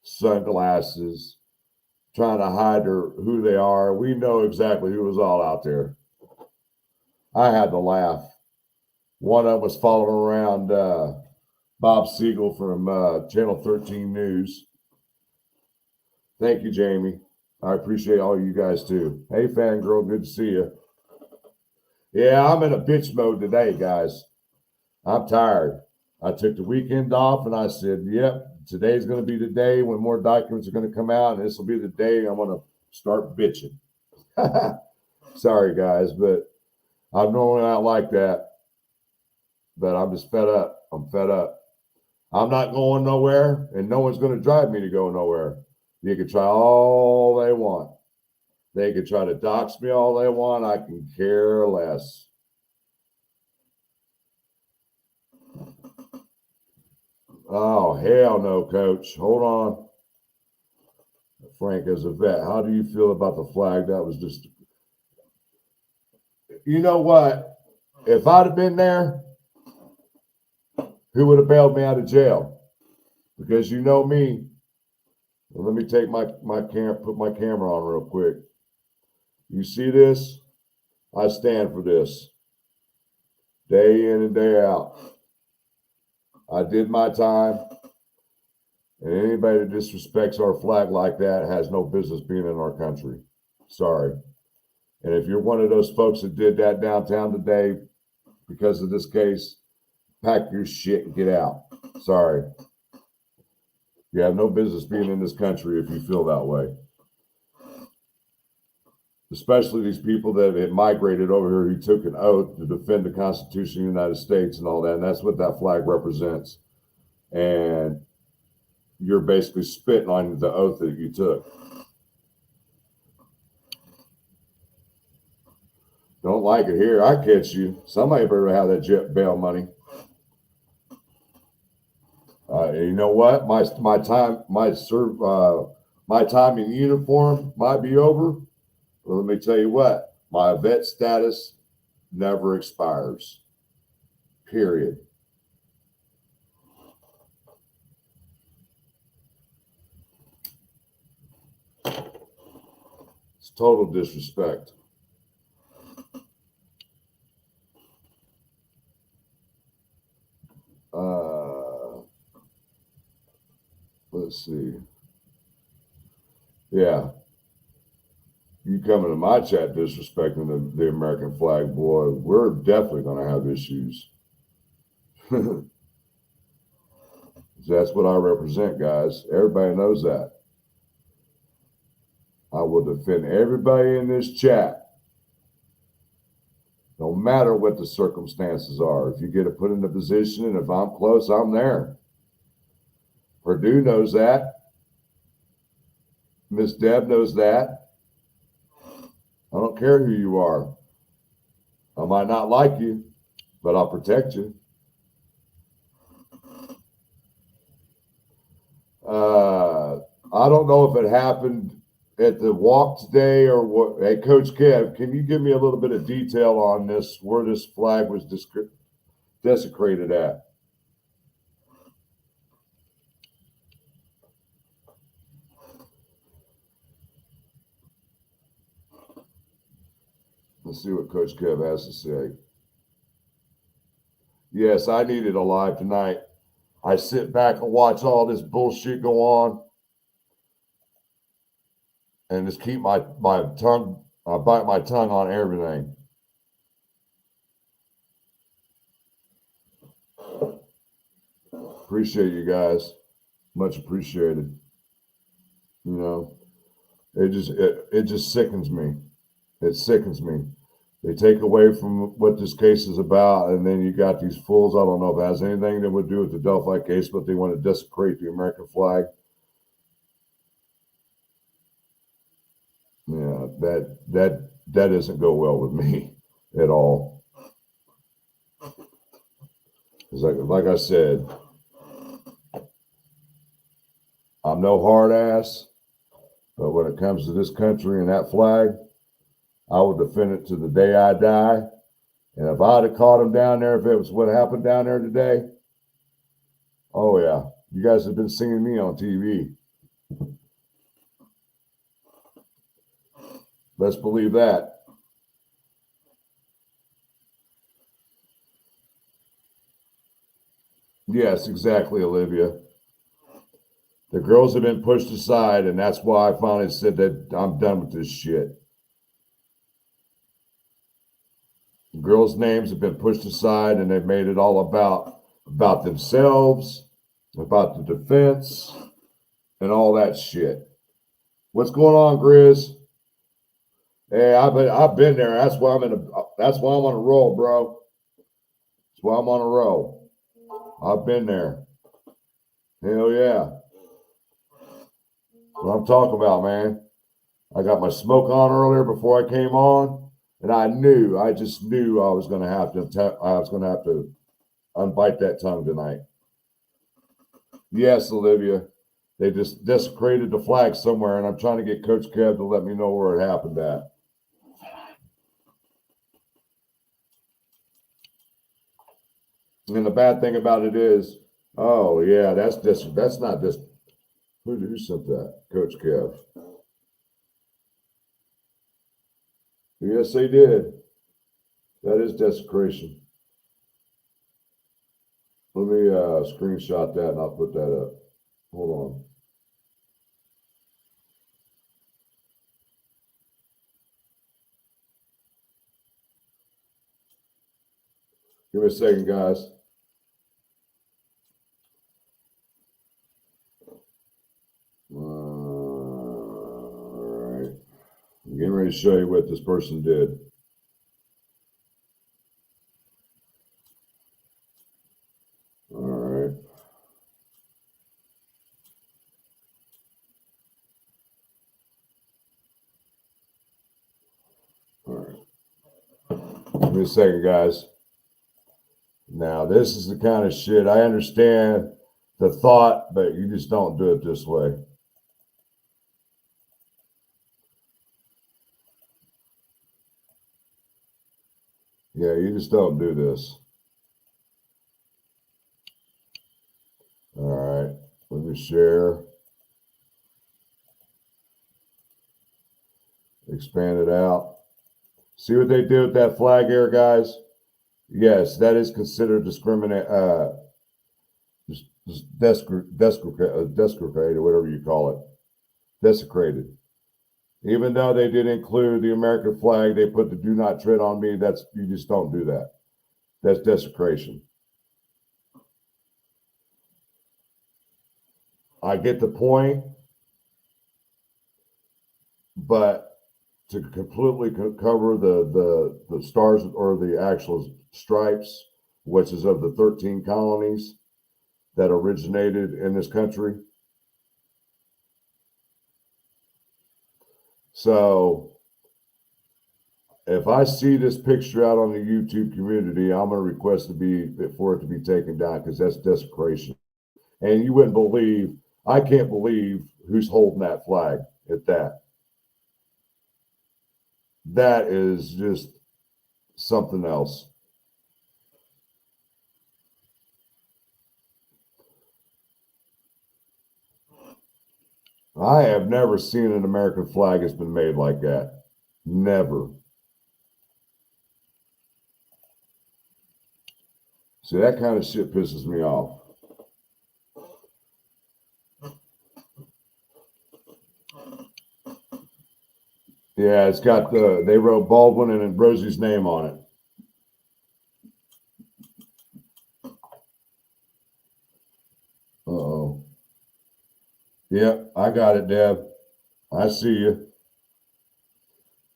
sunglasses, trying to hide who they are. We know exactly who was all out there. I had to laugh. One of them was following around Bob Siegel from Channel 13 News. Thank you, Jamie. I appreciate all you guys too. Hey, fangirl, good to see you. Yeah, I'm in a bitch mode today, guys. I'm tired. I took the weekend off and I said, yep, today's going to be the day when more documents are going to come out, and this will be the day I'm going to start bitching. Sorry, guys, but I'm normally not like that. But I'm just fed up. I'm fed up. I'm not going nowhere, and no one's going to drive me to go nowhere. You can try all they want. They can try to dox me all they want. I can care less. Oh, hell no, coach. Hold on. Frank, as a vet, how do you feel about the flag? That was just... You know what? If I'd have been there, who would have bailed me out of jail? Because you know me. Well, let me take my put my camera on real quick. You see this? I stand for this. Day in and day out. I did my time. And anybody that disrespects our flag like that has no business being in our country. Sorry. And if you're one of those folks that did that downtown today because of this case, pack your shit and get out. Sorry. You have no business being in this country if you feel that way. Especially these people that have migrated over here who took an oath to defend the Constitution of the United States and all that. And that's what that flag represents. And you're basically spitting on the oath that you took. Don't like it here. I catch you. Somebody better have that jet bail money. You know what? My time in uniform might be over. But let me tell you what. My vet status never expires. Period. It's total disrespect. Let's see. Yeah. You coming to my chat disrespecting the American flag, boy, we're definitely going to have issues. That's what I represent, guys. Everybody knows that. I will defend everybody in this chat, no matter what the circumstances are. If you get put in a position, and if I'm close, I'm there. Purdue knows that. Miss Deb knows that. I don't care who you are. I might not like you, but I'll protect you. I don't know if it happened at the walk today or what. Hey, Coach Kev, can you give me a little bit of detail on this, where this flag was desecrated at? Let's see what Coach Kev has to say. Yes, I needed a live tonight. I sit back and watch all this bullshit go on and just keep my tongue, I bite my tongue on everything. Appreciate you guys. Much appreciated. You know, it just sickens me. It sickens me. They take away from what this case is about, and then you got these fools. I don't know if it has anything that would do with the Delphi case, but they want to desecrate the American flag. Yeah, that doesn't go well with me at all. It's like I said, I'm no hard ass, but when it comes to this country and that flag, I will defend it to the day I die. And if I'd have caught him down there, if it was what happened down there today, oh yeah, you guys have been seeing me on TV. Let's believe that. Yes, exactly, Olivia. The girls have been pushed aside, and that's why I finally said that I'm done with this shit. The girls' names have been pushed aside, and they've made it all about themselves, about the defense, and all that shit. What's going on, Grizz? Hey, I've been there. That's why I'm on a roll, bro. That's why I'm on a roll. I've been there. Hell yeah. What I'm talking about, man. I got my smoke on earlier before I came on, and I just knew I was going to have to unbite that tongue tonight. Yes, Olivia. They just desecrated the flag somewhere, and I'm trying to get Coach Kev to let me know where it happened at. And the bad thing about it is, oh yeah, that's not this. Who sent that? Coach Kev. Yes, they did. That is desecration. Let me screenshot that and I'll put that up. Hold on. Give me a second, guys. All right. I'm getting ready to show you what this person did. All right. All right. Give me a second, guys. Now, this is the kind of shit, I understand the thought, but you just don't do it this way. Yeah, you just don't do this. All right, let me share. Expand it out. See what they did with that flag here, guys? Yes, that is considered desecrated, or whatever you call it. Desecrated. Even though they did include the American flag, they put the "Do Not Tread on Me." You just don't do that. That's desecration. I get the point, but to completely cover the stars or the actual stripes, which is of the 13 colonies that originated in this country. So if I see this picture out on the YouTube community, I'm going to request for it to be taken down, because that's desecration. And you wouldn't believe, I can't believe who's holding that flag at that. That is just something else. I have never seen an American flag that's been made like that. Never. See, that kind of shit pisses me off. Yeah, it's got they wrote Baldwin and then Rosie's name on it. Uh-oh. Yep, I got it, Deb. I see you.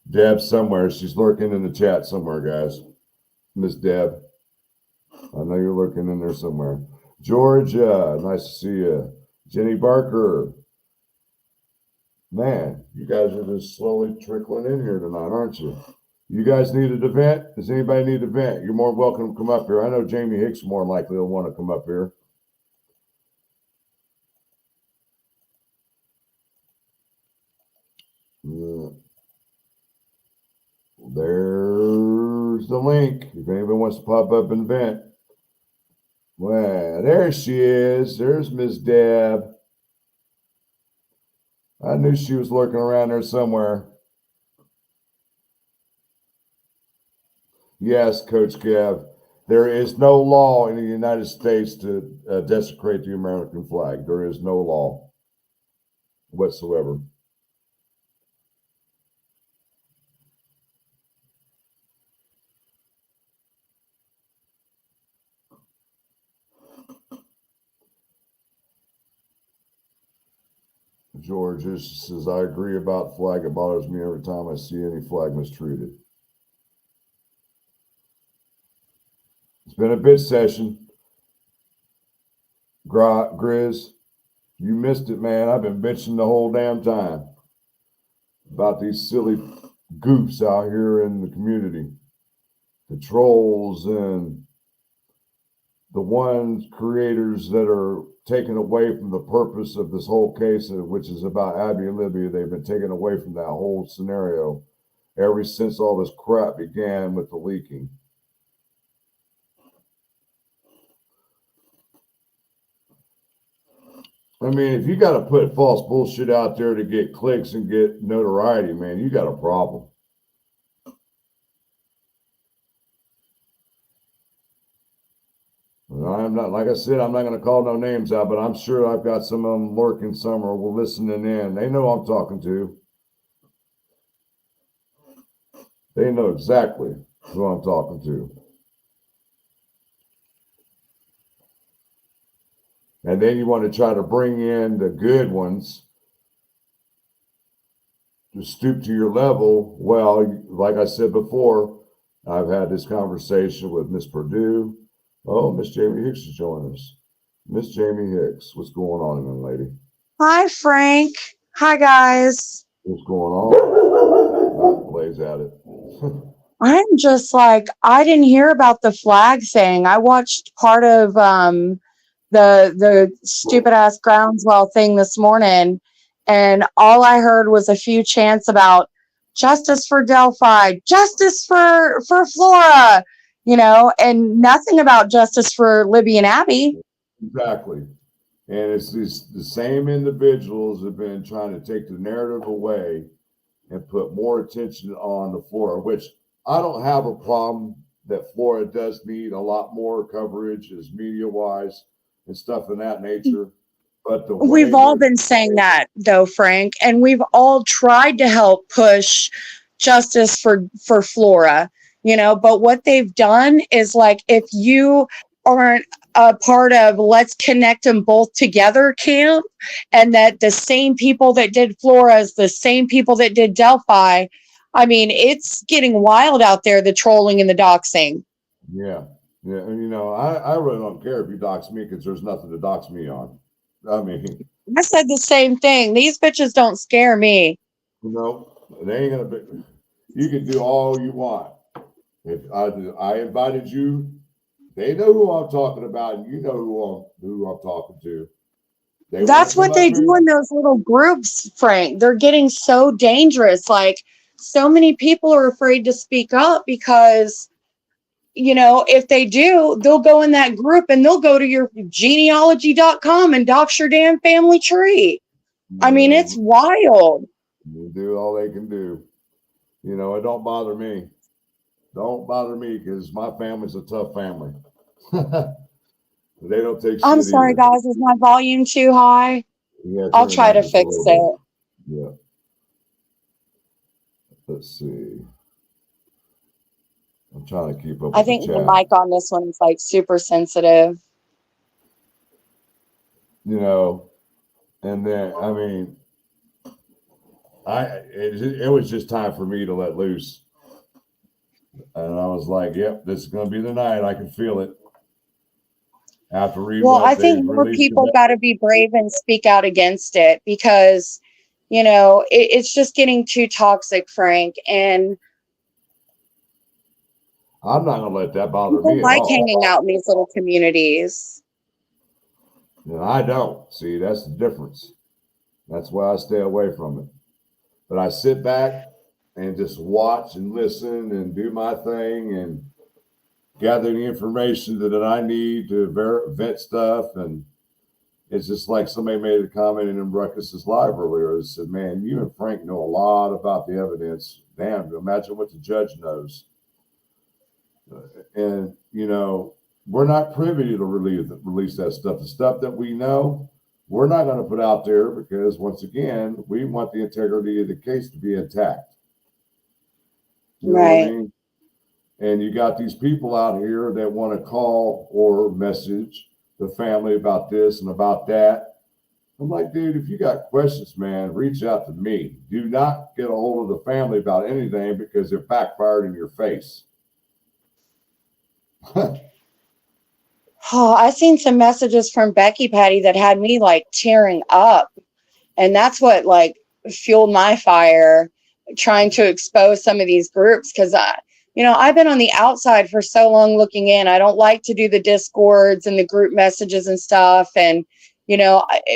Deb somewhere. She's lurking in the chat somewhere, guys. Miss Deb. I know you're lurking in there somewhere. Georgia, nice to see you. Jenny Barker. Man, you guys are just slowly trickling in here tonight, aren't you? You guys need an event? Does anybody need an event? You're more welcome to come up here. I know Jamie Hicks more than likely will want to come up here. Yeah. There's the link. If anybody wants to pop up an event. Well, there she is. There's Miss Deb. I knew she was lurking around there somewhere. Yes, Coach Kev. There is no law in the United States to desecrate the American flag. There is no law whatsoever. George says, I agree about flag. It bothers me every time I see any flag mistreated. It's been a bitch session. Grizz, you missed it, man. I've been bitching the whole damn time about these silly goofs out here in the community. The trolls and the one creators that are taken away from the purpose of this whole case, which is about Abby and Libya. They've been taken away from that whole scenario ever since all this crap began with the leaking. I mean, if you got to put false bullshit out there to get clicks and get notoriety, man, you got a problem. I'm not, like I said, I'm not going to call no names out, but I'm sure I've got some of them lurking somewhere. We're listening in. They know I'm talking to. They know exactly who I'm talking to. And then you want to try to bring in the good ones to stoop to your level. Well, like I said before, I've had this conversation with Miss Purdue. Oh, Miss Jamie Hicks is joining us. Miss Jamie Hicks, what's going on, young lady? Hi, Frank. Hi, guys. What's going on? Blaze at it. I'm just like, I didn't hear about the flag thing. I watched part of the stupid ass groundswell thing this morning, and all I heard was a few chants about justice for Delphi, justice for Flora, and nothing about justice for Libby and Abby. Exactly. And it's the same individuals have been trying to take the narrative away and put more attention on the Flora, which I don't have a problem that Flora does need a lot more coverage as media-wise and stuff of that nature. But we've all been saying that, though, Frank, and we've all tried to help push justice for Flora, but what they've done is, like, if you aren't a part of let's connect them both together camp, and that the same people that did Flora is the same people that did Delphi, I mean, it's getting wild out there, the trolling and the doxing. Yeah. And, I really don't care if you dox me because there's nothing to dox me on. I mean, I said the same thing. These bitches don't scare me. No, they ain't gonna be. You can do all you want. If I invited you, they know who I'm talking about, and you know who I'm talking to. That's what they do in those little groups, Frank. They're getting so dangerous. Like, so many people are afraid to speak up because, if they do, they'll go in that group and they'll go to your genealogy.com and dox your damn family tree. I mean, it's wild. They do all they can do. It don't bother me. Don't bother me because my family's a tough family. They don't take shit. I'm sorry, either. guys. Is my volume too high? Yeah, I'll try to fix it. Yeah. Let's see. I'm trying to keep up I with the think the chat. mic on this one is like super sensitive. You know, and then I mean, it was just time for me to let loose, and I was like, "Yep, this is going to be the night." I can feel it after reading Well, I what they think more released. people got to be brave and speak out against it because, it's just getting too toxic, Frank. And I'm not going to let that bother people me at like all. hanging out in these little communities. And I don't. See, that's the difference. That's why I stay away from it. But I sit back and just watch and listen and do my thing and gather the information that I need to vet stuff. And it's just like somebody made a comment in Ruckus's live earlier. They said, "Man, you and Frank know a lot about the evidence. Damn, imagine what the judge knows." And we're not privy to release that stuff. The stuff that we know, we're not going to put out there because, once again, we want the integrity of the case to be intact. You know what I mean? And you got these people out here that want to call or message the family about this and about that. I'm like, dude, if you got questions, man, reach out to me. Do not get a hold of the family about anything because it backfired in your face. Oh, I seen some messages from Becky Patty that had me like tearing up. And that's what like fueled my fire trying to expose some of these groups. Cause I've been on the outside for so long looking in. I don't like to do the discords and the group messages and stuff. And,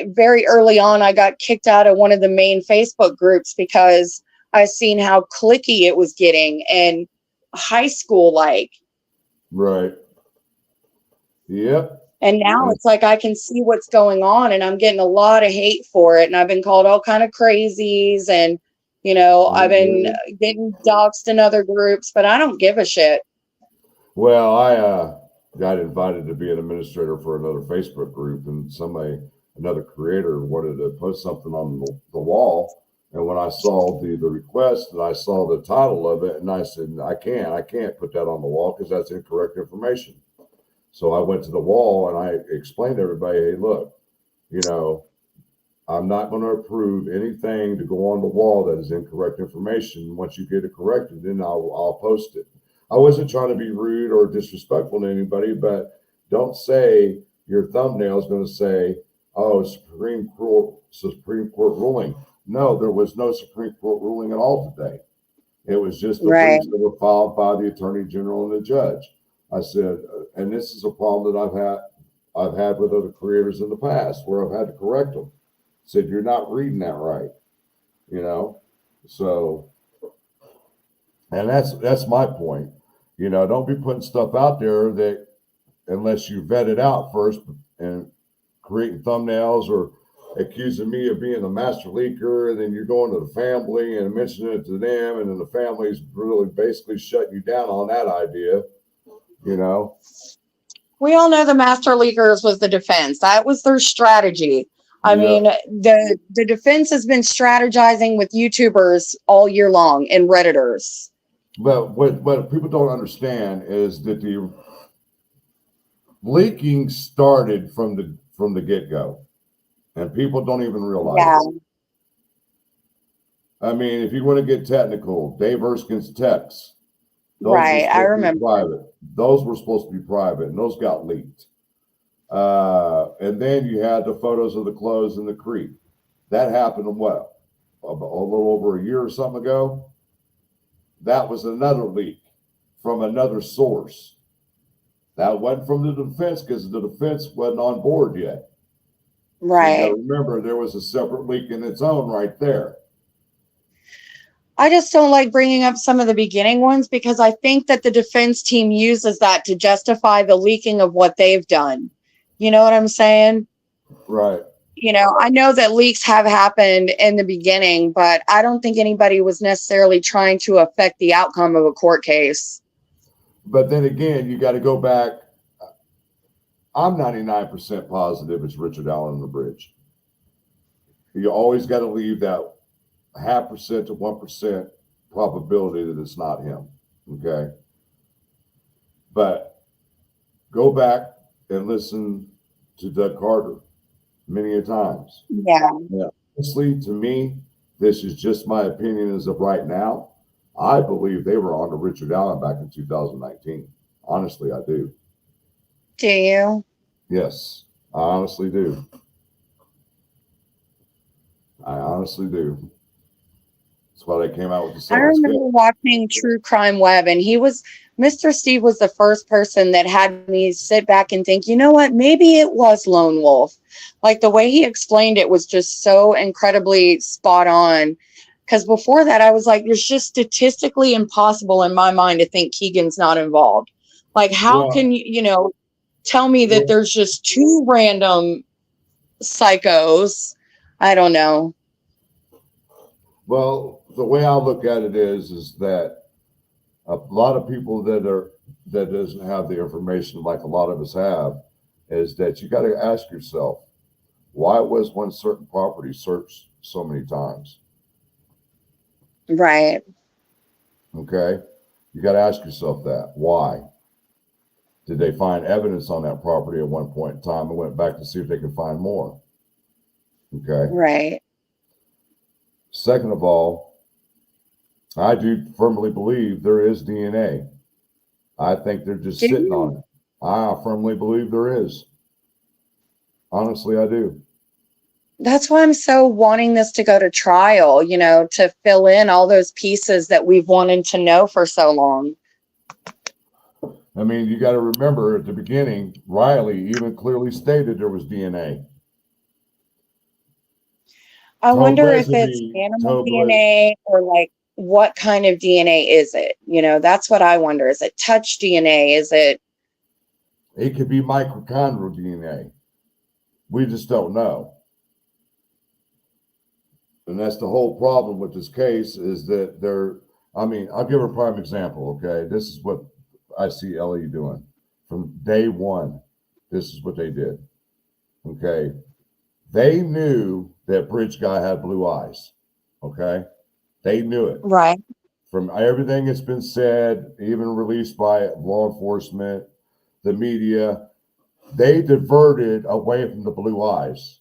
very early on, I got kicked out of one of the main Facebook groups because I seen how cliquey it was getting and high school like. Right. Yep. And now it's like I can see what's going on and I'm getting a lot of hate for it. And I've been called all kind of crazies and, I've been getting doxxed in other groups, but I don't give a shit. Well, I got invited to be an administrator for another Facebook group, and another creator wanted to post something on the wall. And when I saw the request and I saw the title of it, and I said, I can't put that on the wall because that's incorrect information. So I went to the wall and I explained to everybody, hey, look, I'm not going to approve anything to go on the wall that is incorrect information. Once you get it corrected, then I'll post it. I wasn't trying to be rude or disrespectful to anybody, but don't say your thumbnail is going to say, "Oh, Supreme Court ruling." No, there was no Supreme Court ruling at all today. It was just the briefs that were filed by the Attorney General and the judge. I said, and this is a problem that I've had with other creators in the past where I've had to correct them. I said, you're not reading that right, So, and that's my point. Don't be putting stuff out there that unless you vet it out first and creating thumbnails or accusing me of being a master leaker, and then you're going to the family and mentioning it to them, and then the family's really basically shutting you down on that idea. We all know the master leakers was the defense. That was their strategy. I mean, the defense has been strategizing with YouTubers all year long and Redditors. But what people don't understand is that the leaking started from the get-go, and people don't even realize it. I mean, if you want to get technical, Dave Erskine's texts. I remember. Private. Those were supposed to be private, and those got leaked. And then you had the photos of the clothes in the creek. That happened a little over a year or something ago. That was another leak from another source. That wasn't from the defense because the defense wasn't on board yet. Right. So remember, there was a separate leak in its own right there. I just don't like bringing up some of the beginning ones because I think that the defense team uses that to justify the leaking of what they've done. You know what I'm saying? Right. I know that leaks have happened in the beginning, but I don't think anybody was necessarily trying to affect the outcome of a court case. But then again, you got to go back. I'm 99% positive it's Richard Allen on the bridge. You always got to leave that 0.5% to 1% probability that it's not him. Okay. But go back and listen to Doug Carter many a times. Yeah. Honestly, to me, this is just my opinion as of right now. I believe they were on to Richard Allen back in 2019. Honestly, I do. Do you? Yes, I honestly do. I honestly do. That's why they came out with the I second remember scale. watching True Crime Web, and Mr. Steve was the first person that had me sit back and think, you know what, maybe it was Lone Wolf. Like the way he explained it was just so incredibly spot on. Because before that, I was like, it's just statistically impossible in my mind to think Keegan's not involved. Like, how can you tell me that there's just two random psychos? I don't know. Well, the way I look at it is that a lot of people that doesn't have the information like a lot of us have is that you got to ask yourself, why was one certain property searched so many times? Right. Okay. You got to ask yourself that. Why? Did they find evidence on that property at one point in time and went back to see if they could find more? Okay. Right. Second of all, I do firmly believe there is DNA. I think they're just sitting on it. I firmly believe there is. Honestly, I do. That's why I'm so wanting this to go to trial, to fill in all those pieces that we've wanted to know for so long. I mean, you got to remember at the beginning, Riley even clearly stated there was DNA. I wonder if it's animal DNA or like what kind of DNA is it? That's what I wonder. Is it touch DNA? Is it? It could be mitochondrial DNA. We just don't know. And that's the whole problem with this case is that I'll give a prime example, okay? This is what I see Ellie doing. From day one, this is what they did, okay? They knew that Bridge Guy had blue eyes, okay? They knew it. Right. From everything that's been said, even released by law enforcement, the media, they diverted away from the blue eyes.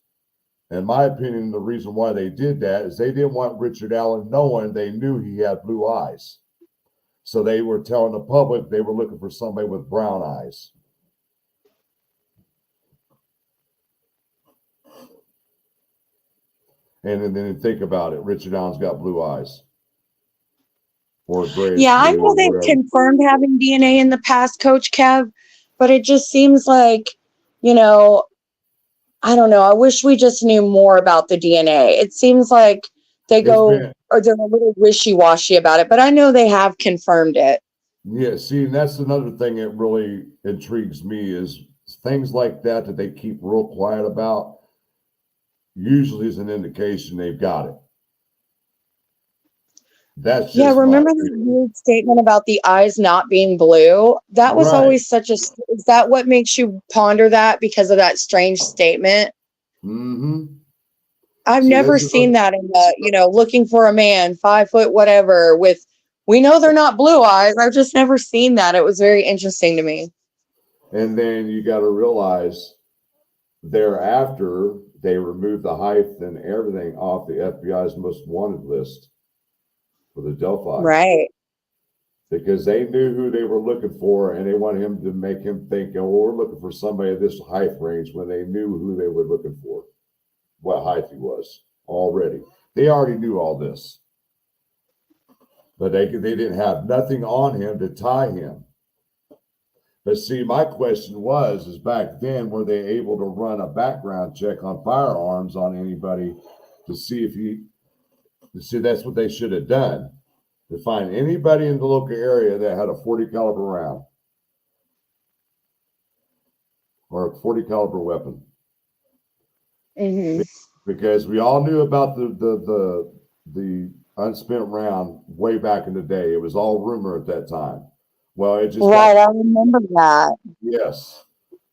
In my opinion, the reason why they did that is they didn't want Richard Allen knowing they knew he had blue eyes. So they were telling the public they were looking for somebody with brown eyes. And then think about it. Richard Allen's got blue eyes. Or gray. Yeah, I know they've confirmed having DNA in the past, Coach Kev, but it just seems like, I don't know. I wish we just knew more about the DNA. It seems like they're a little wishy-washy about it, but I know they have confirmed it. Yeah, see, and that's another thing that really intrigues me is things like that they keep real quiet about usually is an indication they've got it. That's just remember that weird statement about the eyes not being blue? That was always is that what makes you ponder that because of that strange statement? Mm-hmm. I've never seen that in the, looking for a man, 5 foot, whatever, we know they're not blue eyes. I've just never seen that. It was very interesting to me. And then you got to realize thereafter, they removed the height and everything off the FBI's most wanted list for the Delphi. Right. Because they knew who they were looking for and they wanted him to make him think, we're looking for somebody of this height range when they knew who they were looking for, what height he was already. They already knew all this. But they didn't have nothing on him to tie him. But see, my question is back then, were they able to run a background check on firearms on anybody to see that's what they should have done, to find anybody in the local area that had a 40 caliber round or a 40 caliber weapon. Mm-hmm. Because we all knew about the unspent round way back in the day. It was all rumor at that time. Well, it just I remember that. Yes.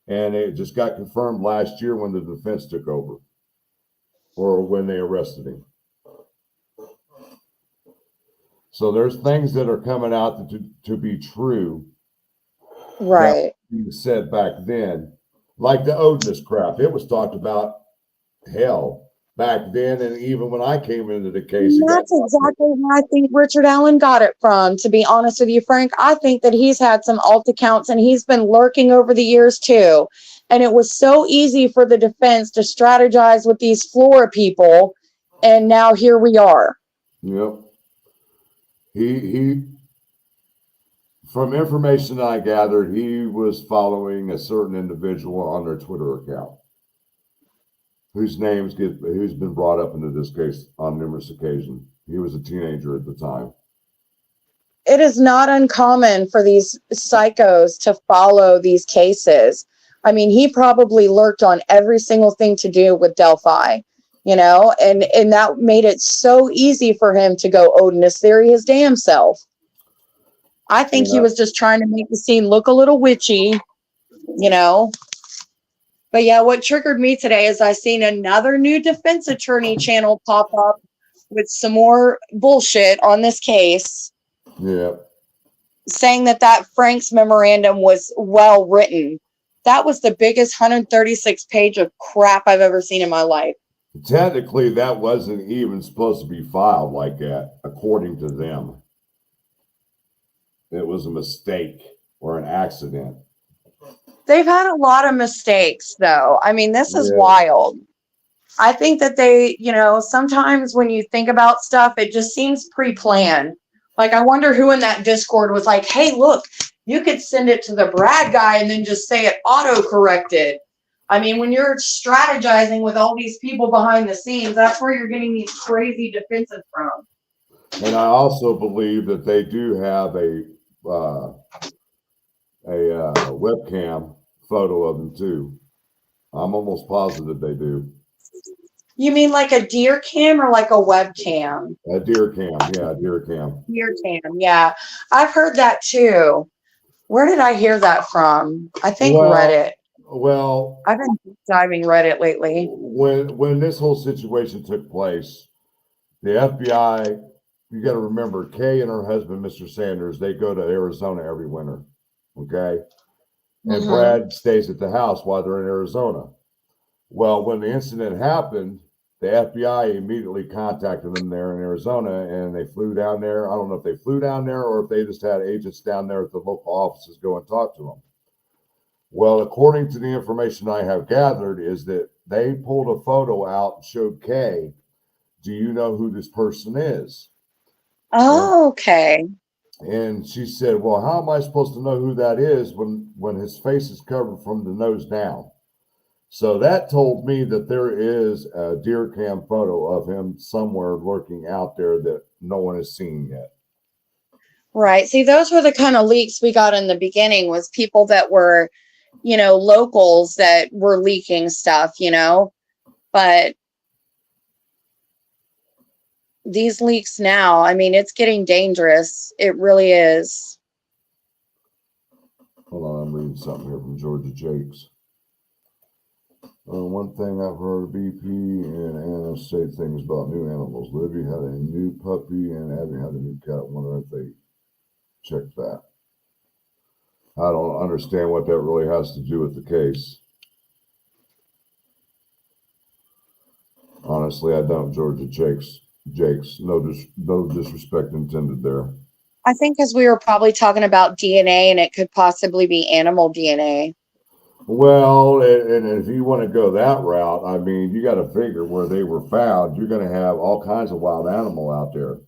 And it just got confirmed last year when the defense took over or when they arrested him. So there's things that are coming out to be true Right. that was said back then, like the Odinist crap. It was talked about hell back then, and even when I came into the case, it got That's exactly where I think Richard Allen got it from, to be honest with you, Frank. I think that he's had some alt accounts and he's been lurking over the years too. And it was so easy for the defense to strategize with these Flora people. And now here we are. Yep. He from information I gathered, he was following a certain individual on their Twitter account, whose been brought up into this case on numerous occasions. He was a teenager at the time. It is not uncommon for these psychos to follow these cases. I mean, he probably lurked on every single thing to do with Delphi, and that made it so easy for him to go Odinist theory his damn self. I think he was just trying to make the scene look a little witchy, But yeah, what triggered me today is I seen another new defense attorney channel pop up with some more bullshit on this case. Yeah. Saying that Frank's memorandum was well written. That was the biggest 136 page of crap I've ever seen in my life. Technically, that wasn't even supposed to be filed like that, according to them. It was a mistake or an accident. They've had a lot of mistakes, though. I mean, this is wild. I think that they, sometimes when you think about stuff, it just seems pre-planned. Like, I wonder who in that Discord was like, hey, look, you could send it to the Brad guy and then just say it auto-corrected. I mean, when you're strategizing with all these people behind the scenes, that's where you're getting these crazy defenses from. And I also believe that they do have a webcam photo of them too. I'm almost positive they do. You mean like a deer cam or like a webcam? A deer cam, yeah, a deer cam. Deer cam, yeah. I've heard that too. Where did I hear that from? I think Reddit. Well, I've been diving Reddit lately. When this whole situation took place, the FBI, you got to remember, Kay and her husband, Mr. Sanders, they go to Arizona every winter, okay? And Brad stays at the house while they're in Arizona. Well, when the incident happened, the FBI immediately contacted them there in Arizona, and they flew down there. I don't know if they flew down there or if they just had agents down there at the local offices go and talk to them. Well, according to the information I have gathered, is that they pulled a photo out and showed Kay, do you know who this person is? Oh, okay. And she said, well, how am I supposed to know who that is when his face is covered from the nose down? So that told me that there is a deer cam photo of him somewhere lurking out there that no one has seen yet. Right. See, those were the kind of leaks we got in the beginning, was people that were, locals that were leaking stuff, but these leaks now, I mean, it's getting dangerous. It really is. Hold on, I'm reading something here from Georgia Jakes. One thing I've heard of BP and Anna say things about new animals. Libby had a new puppy and Abby had a new cat. I wonder if they checked that. I don't understand what that really has to do with the case. Honestly, I don't, Georgia Jakes. No disrespect intended there. I think because we were probably talking about DNA and it could possibly be animal DNA. Well, and if you want to go that route, I mean, you got to figure where they were found, you're going to have all kinds of wild animal out there.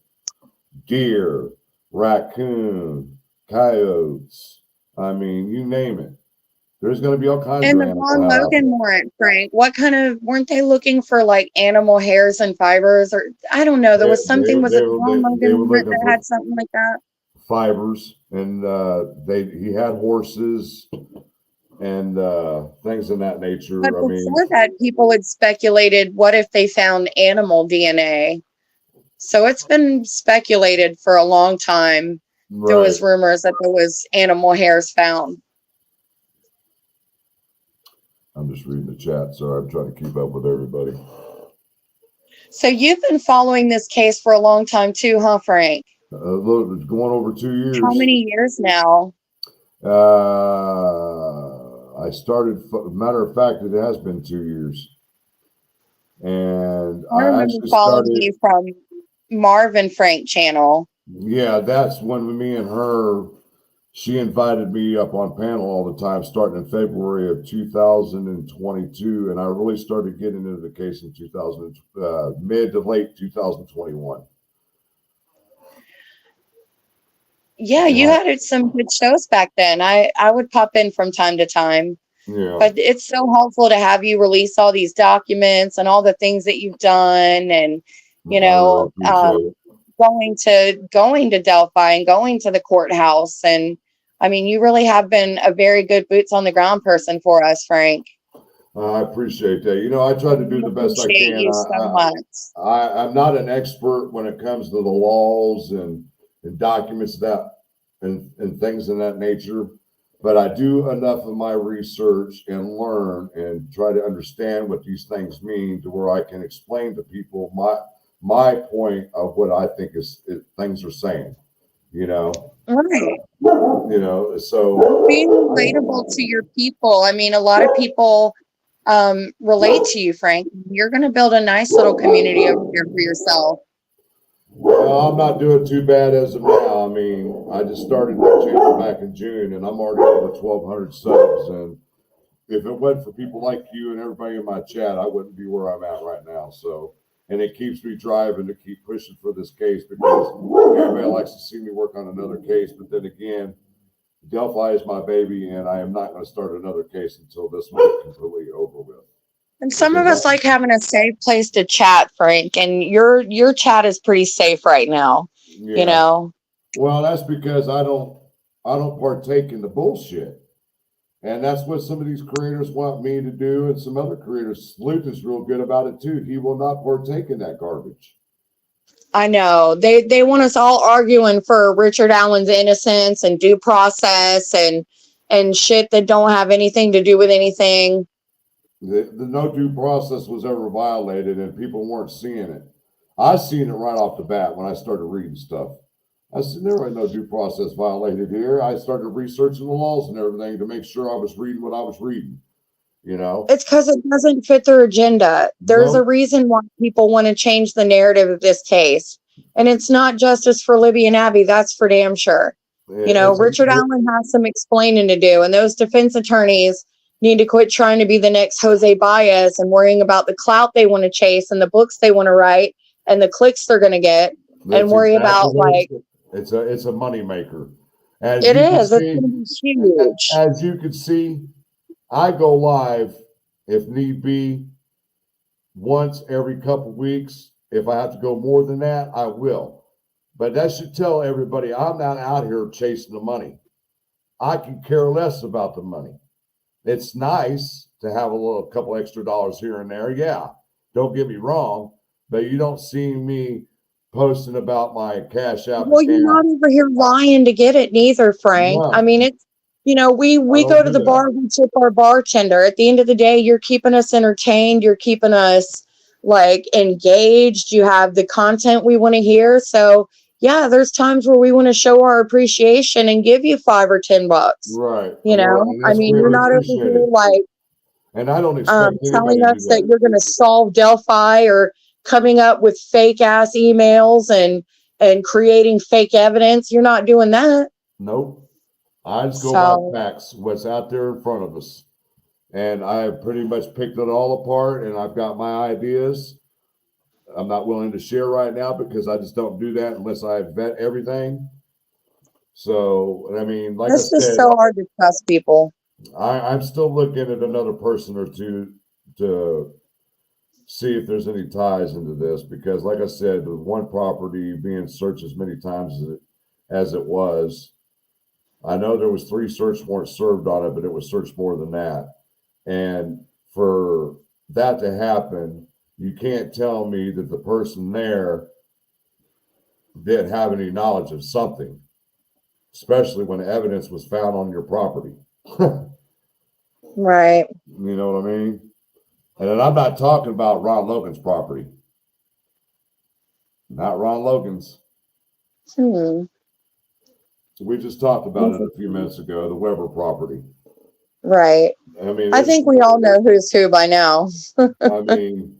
Deer, raccoon, coyotes. I mean, you name it. There's going to be all kinds of animals. And the Von Logan warrant, Frank, weren't they looking for like animal hairs and fibers, or I don't know. There was something with the Von Logan warrant that had something like that. Fibers, and he had horses and things of that nature. But before that, people had speculated, what if they found animal DNA? So it's been speculated for a long time. Right. There was rumors that there was animal hairs found. I'm just reading the chat, so I'm trying to keep up with everybody. So you've been following this case for a long time too, huh, Frank? Look, it's going over 2 years. How many years now? I started, matter of fact, it has been 2 years. And I I remember actually following started, you from Marvin Frank channel. yeah, that's when me and her, she invited me up on panel all the time, starting in February of 2022. And I really started getting into the case in mid to late 2021. Yeah, you had some good shows back then. I would pop in from time to time. Yeah. But it's so helpful to have you release all these documents and all the things that you've done, and you know, going to Delphi and going to the courthouse. And I mean, you really have been a very good boots on the ground person for us, Frank. I appreciate that. You know, I try to do the best I Appreciate can. you so much. I'm not an expert when it comes to the laws and documents that and things of that nature, but I do enough of my research and learn and try to understand what these things mean to where I can explain to people my point of what I think things are saying. You know, Right. you know, so Being relatable to your people. I mean, a lot of people relate to you, Frank. You're going to build a nice little community over here for yourself. Well, I'm not doing too bad as of now. I mean, I just started my channel back in June, and I'm already over 1,200 subs. And if it wasn't for people like you and everybody in my chat, I wouldn't be where I'm at right now. So, and it keeps me driving to keep pushing for this case because everybody likes to see me work on another case. But then again, Delphi is my baby, and I am not going to start another case until this one's completely over with. And some of us like having a safe place to chat, Frank, and your chat is pretty safe right now. Yeah. You know. Well, that's because I don't partake in the bullshit. And that's what some of these creators want me to do, and some other creators. Luke is real good about it too. He will not partake in that garbage. I know. They want us all arguing for Richard Allen's innocence and due process and shit that don't have anything to do with anything. The no due process was ever violated, and people weren't seeing it. I seen it right off the bat when I started reading stuff. I said, there ain't no due process violated here. I started researching the laws and everything to make sure I was reading what I was reading. You know, it's because it doesn't fit their agenda. There's a reason why people want to change the narrative of this case. And it's not justice for Libby and Abby. That's for damn sure. You know, Richard Allen has some explaining to do, and those defense attorneys need to quit trying to be the next Jose Baez and worrying about the clout they want to chase and the books they want to write and the clicks they're going to get, and worry about like it's a money maker. It is. It's going to be huge. As you can see, I go live if need be once every couple weeks. If I have to go more than that, I will. But that should tell everybody I'm not out here chasing the money. I can care less about the money. It's nice to have a couple extra dollars here and there. Yeah, don't get me wrong, but you don't see me posting about my cash out. Well, you're not over here lying to get it neither, Frank. No. I mean, it's, you know, we go to the bar, we tip our bartender. At the end of the day, you're keeping us entertained. You're keeping us like engaged. You have the content we want to hear. So yeah, there's times where we want to show our appreciation and give you $5 or $10. Right. You know, I mean, you're not over here like, and I don't expect telling us that you're going to solve Delphi or coming up with fake ass emails and creating fake evidence. You're not doing that. Nope. I just go by facts, what's out there in front of us. And I have pretty much picked it all apart, and I've got my ideas. I'm not willing to share right now because I just don't do that unless I vet everything. So, I mean, like this I said, is so hard to trust people. I'm still looking at another person or two to see if there's any ties into this, because like I said, the one property being searched as many times as it was, I know there was 3 search warrants served on it, but it was searched more than that. And for that to happen, you can't tell me that the person there didn't have any knowledge of something, especially when evidence was found on your property. Right. You know what I mean? And then I'm not talking about Ron Logan's property. Not Ron Logan's. Hmm. We just talked about it a few minutes ago, the Weber property. Right. I mean, I think we all know who's who by now. I mean,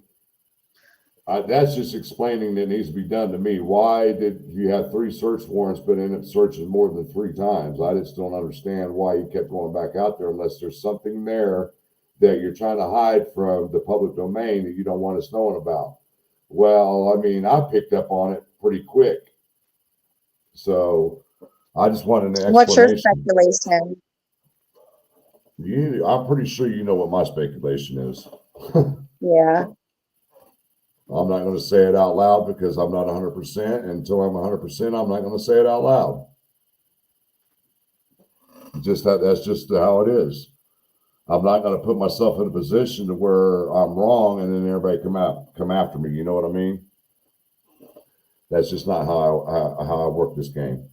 that's just explaining that needs to be done to me. Why did you have 3 search warrants, but end up searching more than 3 times? I just don't understand why you kept going back out there unless there's something there that you're trying to hide from the public domain that you don't want us knowing about. Well, I mean, I picked up on it pretty quick. So I just wanted an What's your explanation. speculation? I'm pretty sure you know what my speculation is. Yeah. I'm not going to say it out loud because I'm not 100%. Until I'm 100%, I'm not going to say it out loud. That's just how it is. I'm not going to put myself in a position to where I'm wrong and then everybody come after me. You know what I mean? That's just not how I work this game.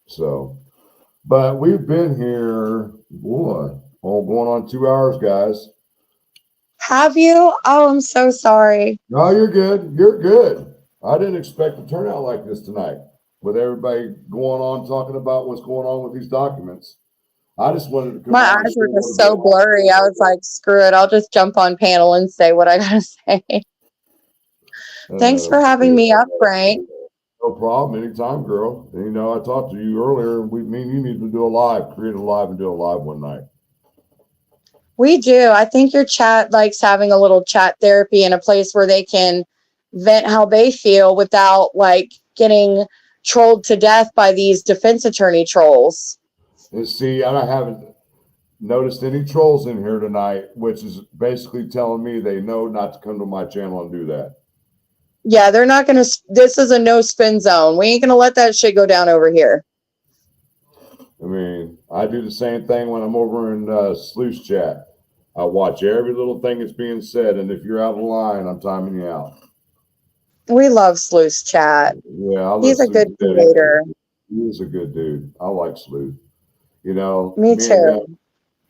So, but we've been here, going on 2 hours, guys. Have you? Oh, I'm so sorry. No, you're good. You're good. I didn't expect to turn out like this tonight with everybody going on talking about what's going on with these documents. I just wanted to come My out and eyes were say just so blurry. I was like, screw it. I'll just jump on panel and say what I gotta say. Thanks for having me up, Frank. No problem. Anytime, girl. You know, I talked to you earlier. Me and you need to do a live, create a live and do a live one night. We do. I think your chat likes having a little chat therapy in a place where they can vent how they feel without like getting trolled to death by these defense attorney trolls. And see, I haven't noticed any trolls in here tonight, which is basically telling me they know not to come to my channel and do that. Yeah, they're not going to. This is a no spin zone. We ain't going to let that shit go down over here. I mean, I do the same thing when I'm over in Sleuth Chat. I watch every little thing that's being said, and if you're out of line, I'm timing you out. We love Sleuth Chat. Yeah, he's a good creator. He is a good dude. I like Sleuth. You know, me too.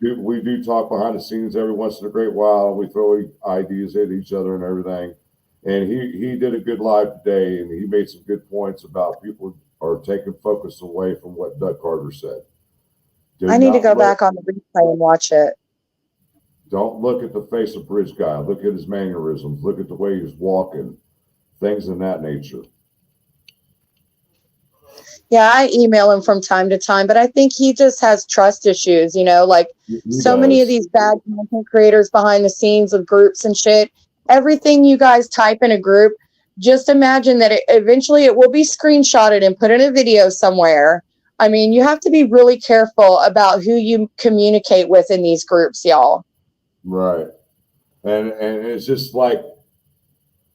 We do talk behind the scenes every once in a great while. We throw ideas at each other and everything. And he did a good live today, and he made some good points about people are taking focus away from what Doug Carter said. I need to go back on the replay and watch it. Don't look at the face of Bridge Guy. Look at his mannerisms. Look at the way he's walking. Things in that nature. Yeah, I email him from time to time, but I think he just has trust issues, you know, like many of these bad content creators behind the scenes of groups and shit. Everything you guys type in a group, just imagine that eventually it will be screenshotted and put in a video somewhere. I mean, you have to be really careful about who you communicate with in these groups, y'all. Right. And it's just like,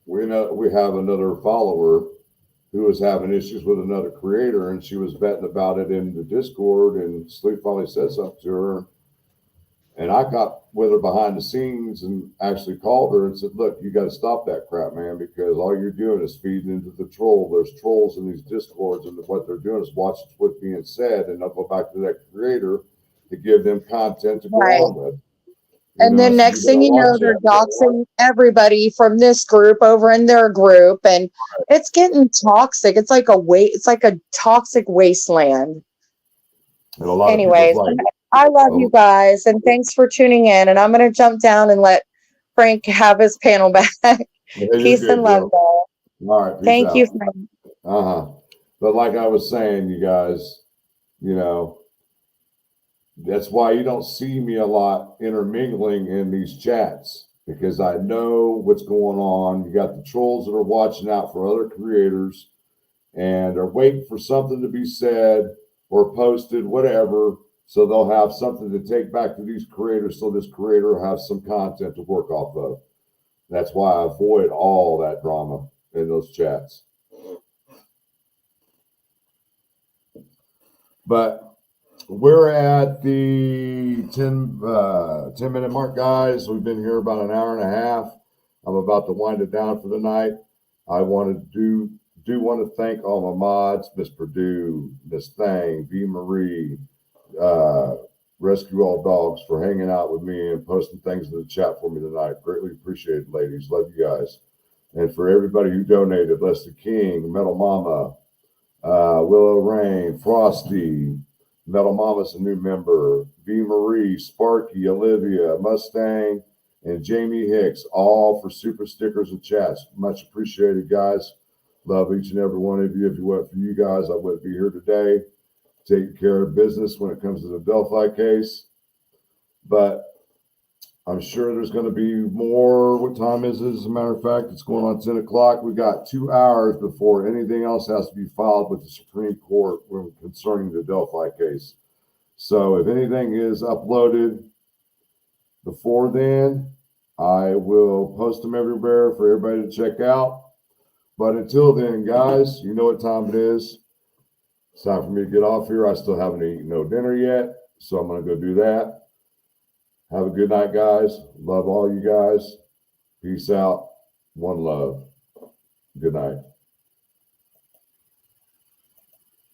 we have another follower who was having issues with another creator, and she was betting about it in the Discord, and Sleep finally said something to her. And I got with her behind the scenes and actually called her and said, look, you got to stop that crap, man, because all you're doing is feeding into the troll. There's trolls in these Discords, and what they're doing is watching what's being said, and they'll go back to that creator to give them content to go on with. And then next thing you know, they're doxing everybody from this group over in their group, and it's getting toxic. It's like a toxic wasteland. Anyways, I love you guys, and thanks for tuning in. And I'm going to jump down and let Frank have his panel back. Peace and love, all right. Thank you, Frank. But like I was saying, you guys, you know, that's why you don't see me a lot intermingling in these chats, because I know what's going on. You got the trolls that are watching out for other creators and are waiting for something to be said or posted, whatever, so they'll have something to take back to these creators, so this creator will have some content to work off of. That's why I avoid all that drama in those chats. But we're at the 10-minute mark, guys. We've been here about an hour and a half. I'm about to wind it down for the night. I want to want to thank all my mods, Miss Purdue, Miss Thang, V. Marie, Rescue All Dogs, for hanging out with me and posting things in the chat for me tonight. Greatly appreciated, ladies. Love you guys. And for everybody who donated, Lester King, Metal Mama, Willow Rain, Frosty, Metal Mama's a new member, V. Marie, Sparky, Olivia, Mustang, and Jamie Hicks, all for super stickers and chats. Much appreciated, guys. Love each and every one of you. If it weren't for you guys, I wouldn't be here today taking care of business when it comes to the Delphi case. But I'm sure there's going to be more. What time is it? As a matter of fact, it's going on 10 o'clock. We got 2 hours before anything else has to be filed with the Supreme Court concerning the Delphi case. So if anything is uploaded before then, I will post them everywhere for everybody to check out. But until then, guys, you know what time it is. It's time for me to get off here. I still haven't eaten no dinner yet, so I'm going to go do that. Have a good night, guys. Love all you guys. Peace out. One love. Good night.